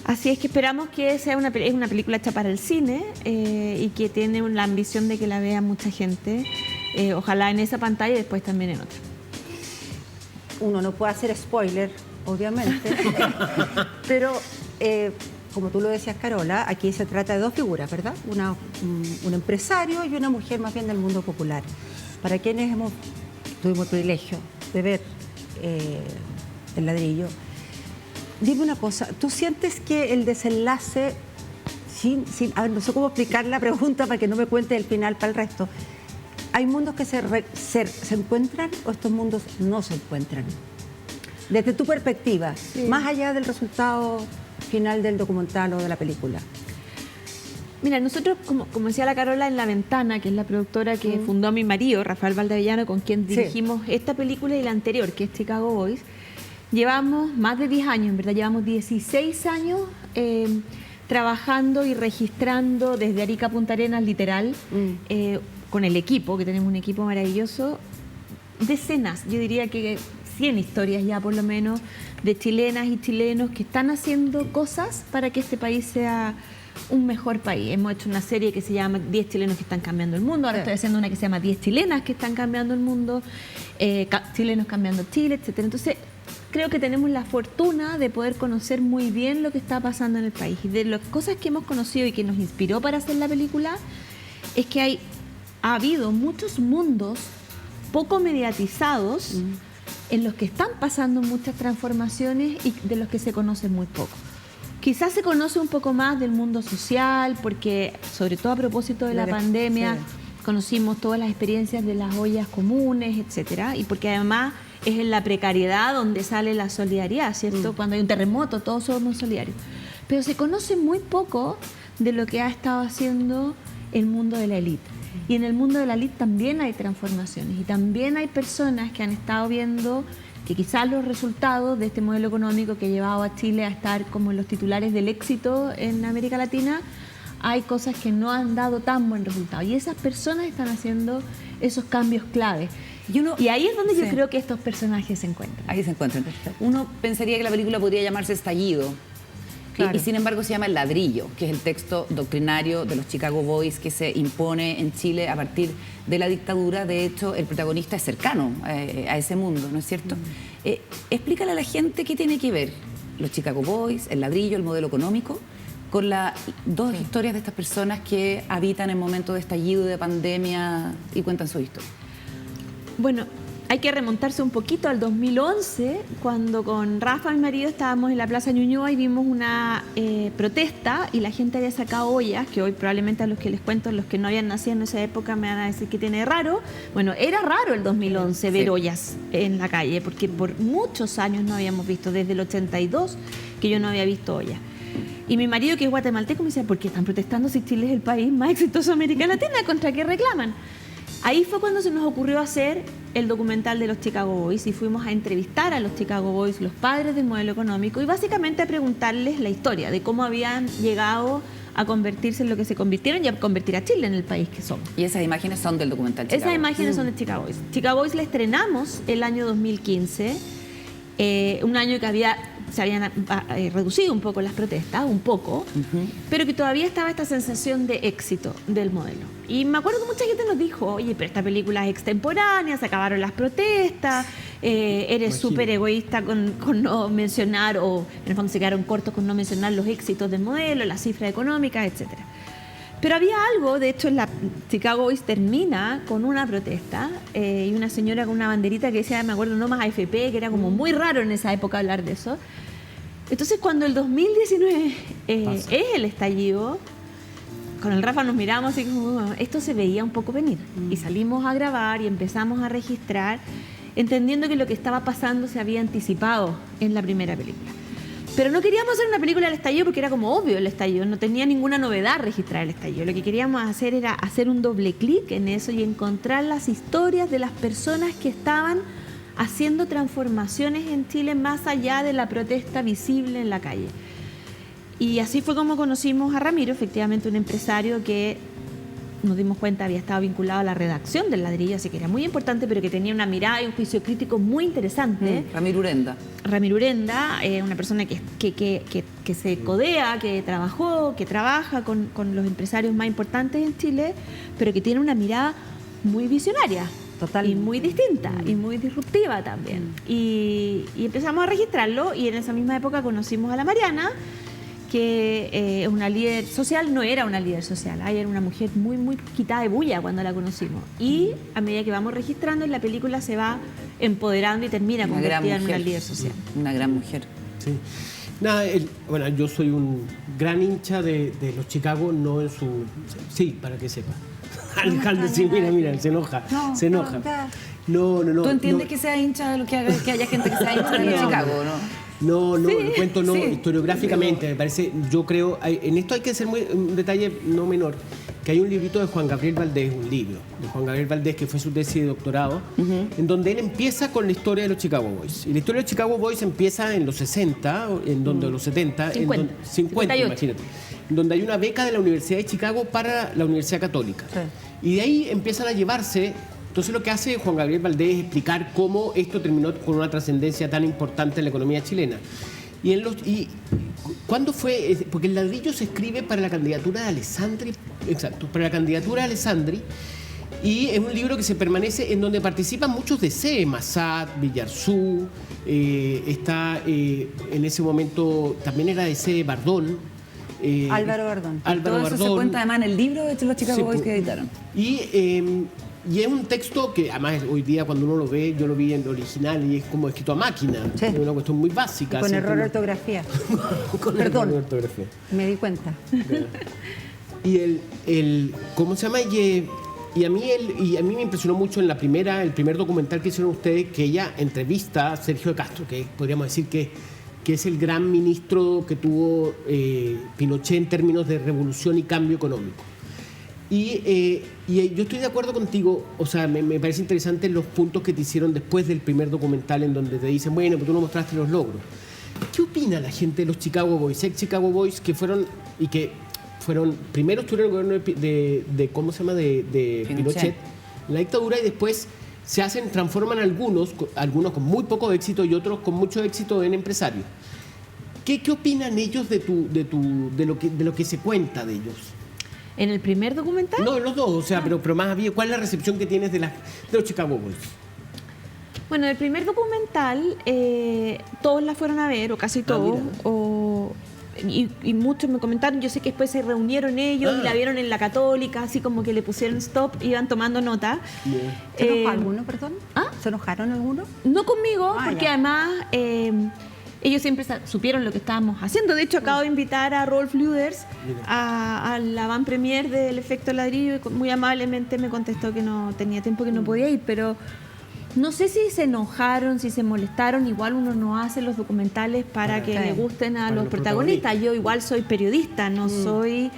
Así es que esperamos que sea una película hecha para el cine y que tiene la ambición de que la vea mucha gente, ojalá en esa pantalla y después también en otra. Uno no puede hacer spoiler, obviamente, pero como tú lo decías, Carola, aquí se trata de 2 figuras, ¿verdad? Un empresario y una mujer más bien del mundo popular. Para quienes tuvimos el privilegio de ver El Ladrillo, dime una cosa, ¿tú sientes que el desenlace, a ver, no sé cómo explicar la pregunta para que no me cuente el final para el resto, ¿hay mundos que se encuentran o estos mundos no se encuentran? Desde tu perspectiva, más allá del resultado final del documental o de la película. Mira, nosotros, como decía la Carola, en La Ventana, que es la productora que fundó a mi marido, Rafael Valdeavellano, con quien dirigimos esta película y la anterior, que es Chicago Boys, llevamos más de 10 años, en verdad, llevamos 16 años trabajando y registrando desde Arica a Punta Arenas, literal, con el equipo, que tenemos un equipo maravilloso, decenas, yo diría que 100 historias ya por lo menos, de chilenas y chilenos que están haciendo cosas para que este país sea un mejor país. Hemos hecho una serie que se llama 10 chilenos que están cambiando el mundo, ahora estoy haciendo una que se llama 10 chilenas que están cambiando el mundo, chilenos cambiando Chile, etcétera. Entonces, creo que tenemos la fortuna de poder conocer muy bien lo que está pasando en el país. Y de las cosas que hemos conocido y que nos inspiró para hacer la película es que ha habido muchos mundos poco mediatizados en los que están pasando muchas transformaciones y de los que se conoce muy poco. Quizás se conoce un poco más del mundo social, porque sobre todo a propósito de la pandemia, conocimos todas las experiencias de las ollas comunes, etcétera, y porque además es en la precariedad donde sale la solidaridad, ¿cierto? Cuando hay un terremoto, todos somos solidarios. Pero se conoce muy poco de lo que ha estado haciendo el mundo de la élite. Y en el mundo de la élite también hay transformaciones y también hay personas que han estado viendo que quizás los resultados de este modelo económico que ha llevado a Chile a estar como en los titulares del éxito en América Latina, hay cosas que no han dado tan buen resultado. Y esas personas están haciendo esos cambios clave. Y ahí es donde yo Sí. creo que estos personajes se encuentran. Ahí se encuentran. Uno pensaría que la película podría llamarse Estallido. Claro. Y sin embargo se llama El Ladrillo, que es el texto doctrinario de los Chicago Boys que se impone en Chile a partir de la dictadura. De hecho, el protagonista es cercano a ese mundo, ¿no es cierto? Explícale a la gente qué tiene que ver los Chicago Boys, El Ladrillo, el modelo económico, con las dos historias de estas personas que habitan en momentos de estallido, de pandemia y cuentan su historia. Bueno, hay que remontarse un poquito al 2011, cuando con Rafa, mi marido, estábamos en la Plaza Ñuñoa y vimos una protesta y la gente había sacado ollas, que hoy probablemente a los que les cuento, los que no habían nacido en esa época me van a decir que tiene de raro. Bueno, era raro el 2011 ver ollas en la calle, porque por muchos años no habíamos visto, desde el 82 que yo no había visto ollas. Y mi marido, que es guatemalteco, me decía, ¿por qué están protestando si Chile es el país más exitoso de América Latina? ¿Contra qué reclaman? Ahí fue cuando se nos ocurrió hacer el documental de los Chicago Boys y fuimos a entrevistar a los Chicago Boys, los padres del modelo económico, y básicamente a preguntarles la historia de cómo habían llegado a convertirse en lo que se convirtieron y a convertir a Chile en el país que somos. Y esas imágenes son del documental Chicago. Esas imágenes son de Chicago Boys. Chicago Boys la estrenamos el año 2015, un año que se habían reducido un poco las protestas, pero que todavía estaba esta sensación de éxito del modelo. Y me acuerdo que mucha gente nos dijo, oye, pero esta película es extemporánea, se acabaron las protestas, eres súper egoísta con no mencionar, o en el fondo se quedaron cortos con no mencionar los éxitos del modelo, las cifras económicas, etcétera. Pero había algo, de hecho, en la Chicago Boys termina con una protesta y una señora con una banderita que decía, me acuerdo, no más AFP, que era como muy raro en esa época hablar de eso. Entonces, cuando el 2019 es el estallido, con el Rafa nos miramos y como, esto se veía un poco venir. Y salimos a grabar y empezamos a registrar, entendiendo que lo que estaba pasando se había anticipado en la primera película. Pero no queríamos hacer una película del estallido porque era como obvio el estallido, no tenía ninguna novedad registrar el estallido. Lo que queríamos hacer era hacer un doble clic en eso y encontrar las historias de las personas que estaban haciendo transformaciones en Chile más allá de la protesta visible en la calle. Y así fue como conocimos a Ramiro, efectivamente un empresario que nos dimos cuenta había estado vinculado a la redacción del Ladrillo, así que era muy importante, pero que tenía una mirada y un juicio crítico muy interesante. Ramiro Urenda. Ramiro Urenda, una persona que se codea, que trabajó, que trabaja con los empresarios más importantes en Chile, pero que tiene una mirada muy visionaria. Total. Y muy distinta y muy disruptiva también. Y empezamos a registrarlo y en esa misma época conocimos a la Mariana, que es una líder social, no era una líder social, era una mujer muy, muy quitada de bulla cuando la conocimos. Y a medida que vamos registrando, la película se va empoderando y termina convertida en una líder social. Una gran mujer. Sí. Nada, bueno, yo soy un gran hincha de los Chicago, no en su... Sí, para que sepa. Alejandro, sí, mira, se enoja. No. ¿Tú entiendes que sea hincha de lo que haya gente que sea hincha de los Chicago, no? No, Sí, el cuento no, sí. historiográficamente, me parece, yo creo, en esto hay que hacer un detalle no menor, que hay un librito de Juan Gabriel Valdés, un libro de Juan Gabriel Valdés, que fue su tesis de doctorado, en donde él empieza con la historia de los Chicago Boys. Y la historia de los Chicago Boys empieza en los 60, en donde los 70, 50, 50 imagínate, en donde hay una beca de la Universidad de Chicago para la Universidad Católica. Sí. Y de ahí empiezan a llevarse. Entonces lo que hace Juan Gabriel Valdés es explicar cómo esto terminó con una trascendencia tan importante en la economía chilena. Y ¿cuándo fue? Porque el Ladrillo se escribe para la candidatura de Alessandri, exacto, para la candidatura de Alessandri, y es un libro que se permanece en donde participan muchos de CE, Massad, Villarzú, está en ese momento también era de CE Bardón. Álvaro Bardón. Todo eso se cuenta además en el libro de los Chicago Boys que editaron. Y es un texto que además hoy día cuando uno lo ve, yo lo vi en el original y es como escrito a máquina, Sí. es una cuestión muy básica. Con así error de como- ortografía. con Perdón. error de ortografía. Me di cuenta. Y ¿cómo se llama? Y a mí me impresionó mucho en el primer documental que hicieron ustedes, que ella entrevista a Sergio de Castro, que podríamos decir que es el gran ministro que tuvo Pinochet en términos de revolución y cambio económico. Y yo estoy de acuerdo contigo, o sea, me parece interesante los puntos que te hicieron después del primer documental en donde te dicen, bueno, pero tú no mostraste los logros. ¿Qué opina la gente de los Chicago Boys, ex Chicago Boys, que fueron, primero estuvieron en el gobierno de ¿cómo se llama?, de Pinochet, en la dictadura, y después transforman algunos con muy poco éxito y otros con mucho éxito en empresarios. ¿Qué opinan ellos de lo que se cuenta de ellos? ¿En el primer documental? No, en los dos, o sea, pero más bien, ¿cuál es la recepción que tienes de los Chicago Boys? Bueno, el primer documental, todos la fueron a ver, o casi todos, y muchos me comentaron, yo sé que después se reunieron ellos y la vieron en la Católica, así como que le pusieron stop, iban tomando nota. ¿Se enojó alguno, perdón? ¿Se enojaron algunos? No conmigo, porque ya. además ellos siempre supieron lo que estábamos haciendo. De hecho, acabo de invitar a Rolf Luders a la van premier del Efecto Ladrillo y muy amablemente me contestó que no tenía tiempo, que no podía ir, pero no sé si se enojaron, si se molestaron. Igual uno no hace los documentales para que le gusten a los protagonistas. Yo igual soy periodista, no soy...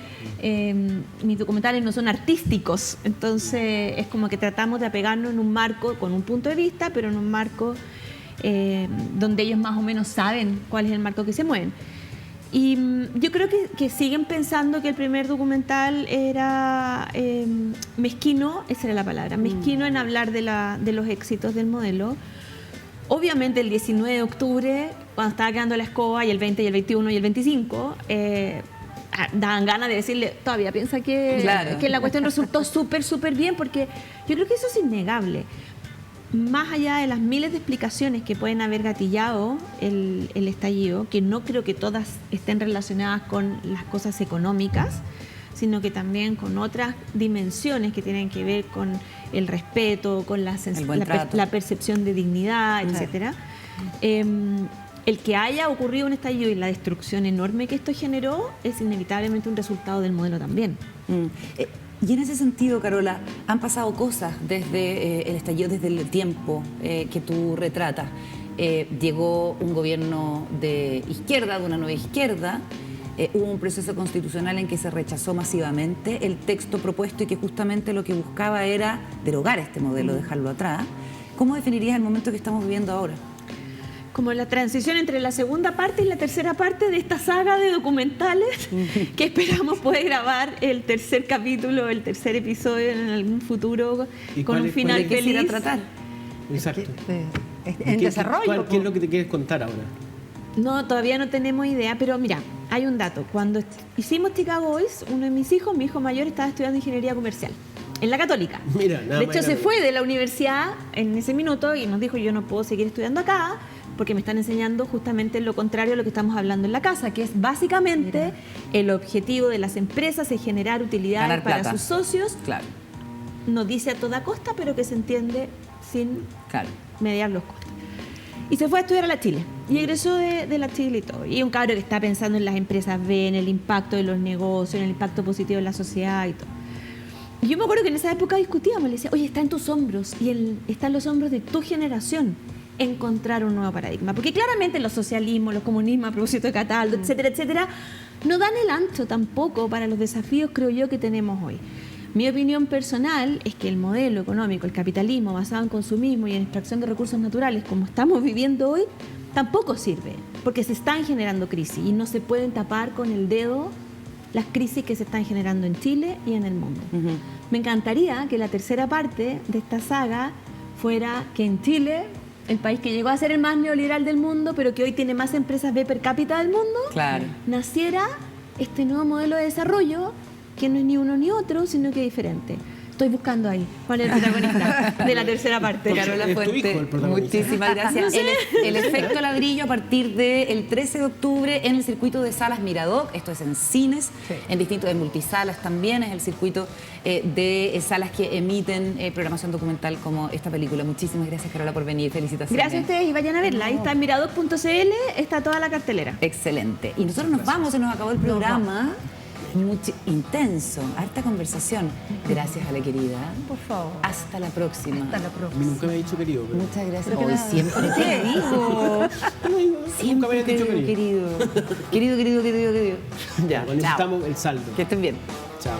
mis documentales no son artísticos. Entonces es como que tratamos de apegarnos en un marco, con un punto de vista, pero en un marco donde ellos más o menos saben cuál es el marco que se mueven. Y yo creo que siguen pensando que el primer documental era mezquino, esa era la palabra, mezquino en hablar de los éxitos del modelo. Obviamente el 19 de octubre, cuando estaba quedando la escoba, y el 20 y el 21 y el 25, daban ganas de decirle, todavía piensa que la cuestión resultó súper bien, porque yo creo que eso es innegable. Más allá de las miles de explicaciones que pueden haber gatillado el estallido, que no creo que todas estén relacionadas con las cosas económicas, sino que también con otras dimensiones que tienen que ver con el respeto, con la percepción de dignidad, etcétera. El que haya ocurrido un estallido y la destrucción enorme que esto generó es inevitablemente un resultado del modelo también. Y en ese sentido, Carola, han pasado cosas desde el estallido, desde el tiempo que tú retratas. Llegó un gobierno de izquierda, de una nueva izquierda, hubo un proceso constitucional en que se rechazó masivamente el texto propuesto y que justamente lo que buscaba era derogar este modelo, dejarlo atrás. ¿Cómo definirías el momento que estamos viviendo ahora? Como la transición entre la segunda parte y la tercera parte de esta saga de documentales que esperamos poder grabar el tercer capítulo, el tercer episodio en algún futuro con un final feliz. ¿Qué tratar? Exacto. En desarrollo. ¿Qué es lo que te quieres contar ahora? No, todavía no tenemos idea, pero mira, hay un dato. Cuando hicimos Chicago Boys, uno de mis hijos, mi hijo mayor, estaba estudiando ingeniería comercial en la Católica. Mira, de hecho, se fue de la universidad en ese minuto y nos dijo, yo no puedo seguir estudiando acá porque me están enseñando justamente lo contrario a lo que estamos hablando en la casa, que es básicamente el objetivo de las empresas es generar utilidades para sus socios. Claro. No dice a toda costa, pero que se entiende sin mediar los costos. Y se fue a estudiar a la Chile. Y egresó de la Chile y todo. Y un cabro que está pensando en las empresas B, en el impacto de los negocios, en el impacto positivo en la sociedad y todo. Y yo me acuerdo que en esa época discutíamos, le decía, oye, está en tus hombros y está en los hombros de tu generación encontrar un nuevo paradigma. Porque claramente los socialismos, los comunismos, a propósito de Cataldo, etcétera, etcétera, no dan el ancho tampoco para los desafíos, creo yo, que tenemos hoy. Mi opinión personal es que el modelo económico, el capitalismo basado en consumismo y en extracción de recursos naturales, como estamos viviendo hoy, tampoco sirve, porque se están generando crisis y no se pueden tapar con el dedo las crisis que se están generando en Chile y en el mundo. Me encantaría que la tercera parte de esta saga fuera que en Chile, el país que llegó a ser el más neoliberal del mundo, pero que hoy tiene más empresas B per cápita del mundo, naciera este nuevo modelo de desarrollo que no es ni uno ni otro, sino que es diferente. Estoy buscando ahí cuál es el protagonista de la tercera parte. Carola Fuente, muchísimas gracias. El Efecto Ladrillo a partir del 13 de octubre en el circuito de salas Miradoc, esto es en cines, en distintos de multisalas también, es el circuito de salas que emiten programación documental como esta película. Muchísimas gracias, Carola, por venir. Felicitaciones. Gracias a ustedes y vayan a verla. Ahí está en miradoc.cl, está toda la cartelera. Excelente. Y nosotros nos vamos, se nos acabó el programa. Intenso, harta conversación. Gracias a la querida. Por favor. Hasta la próxima. Hasta la próxima. Nunca me ha dicho querido. Pero... Muchas gracias. Hoy siempre te digo. Nunca me habían dicho querido. Querido. Ya, necesitamos el saldo. Que estén bien. Chao.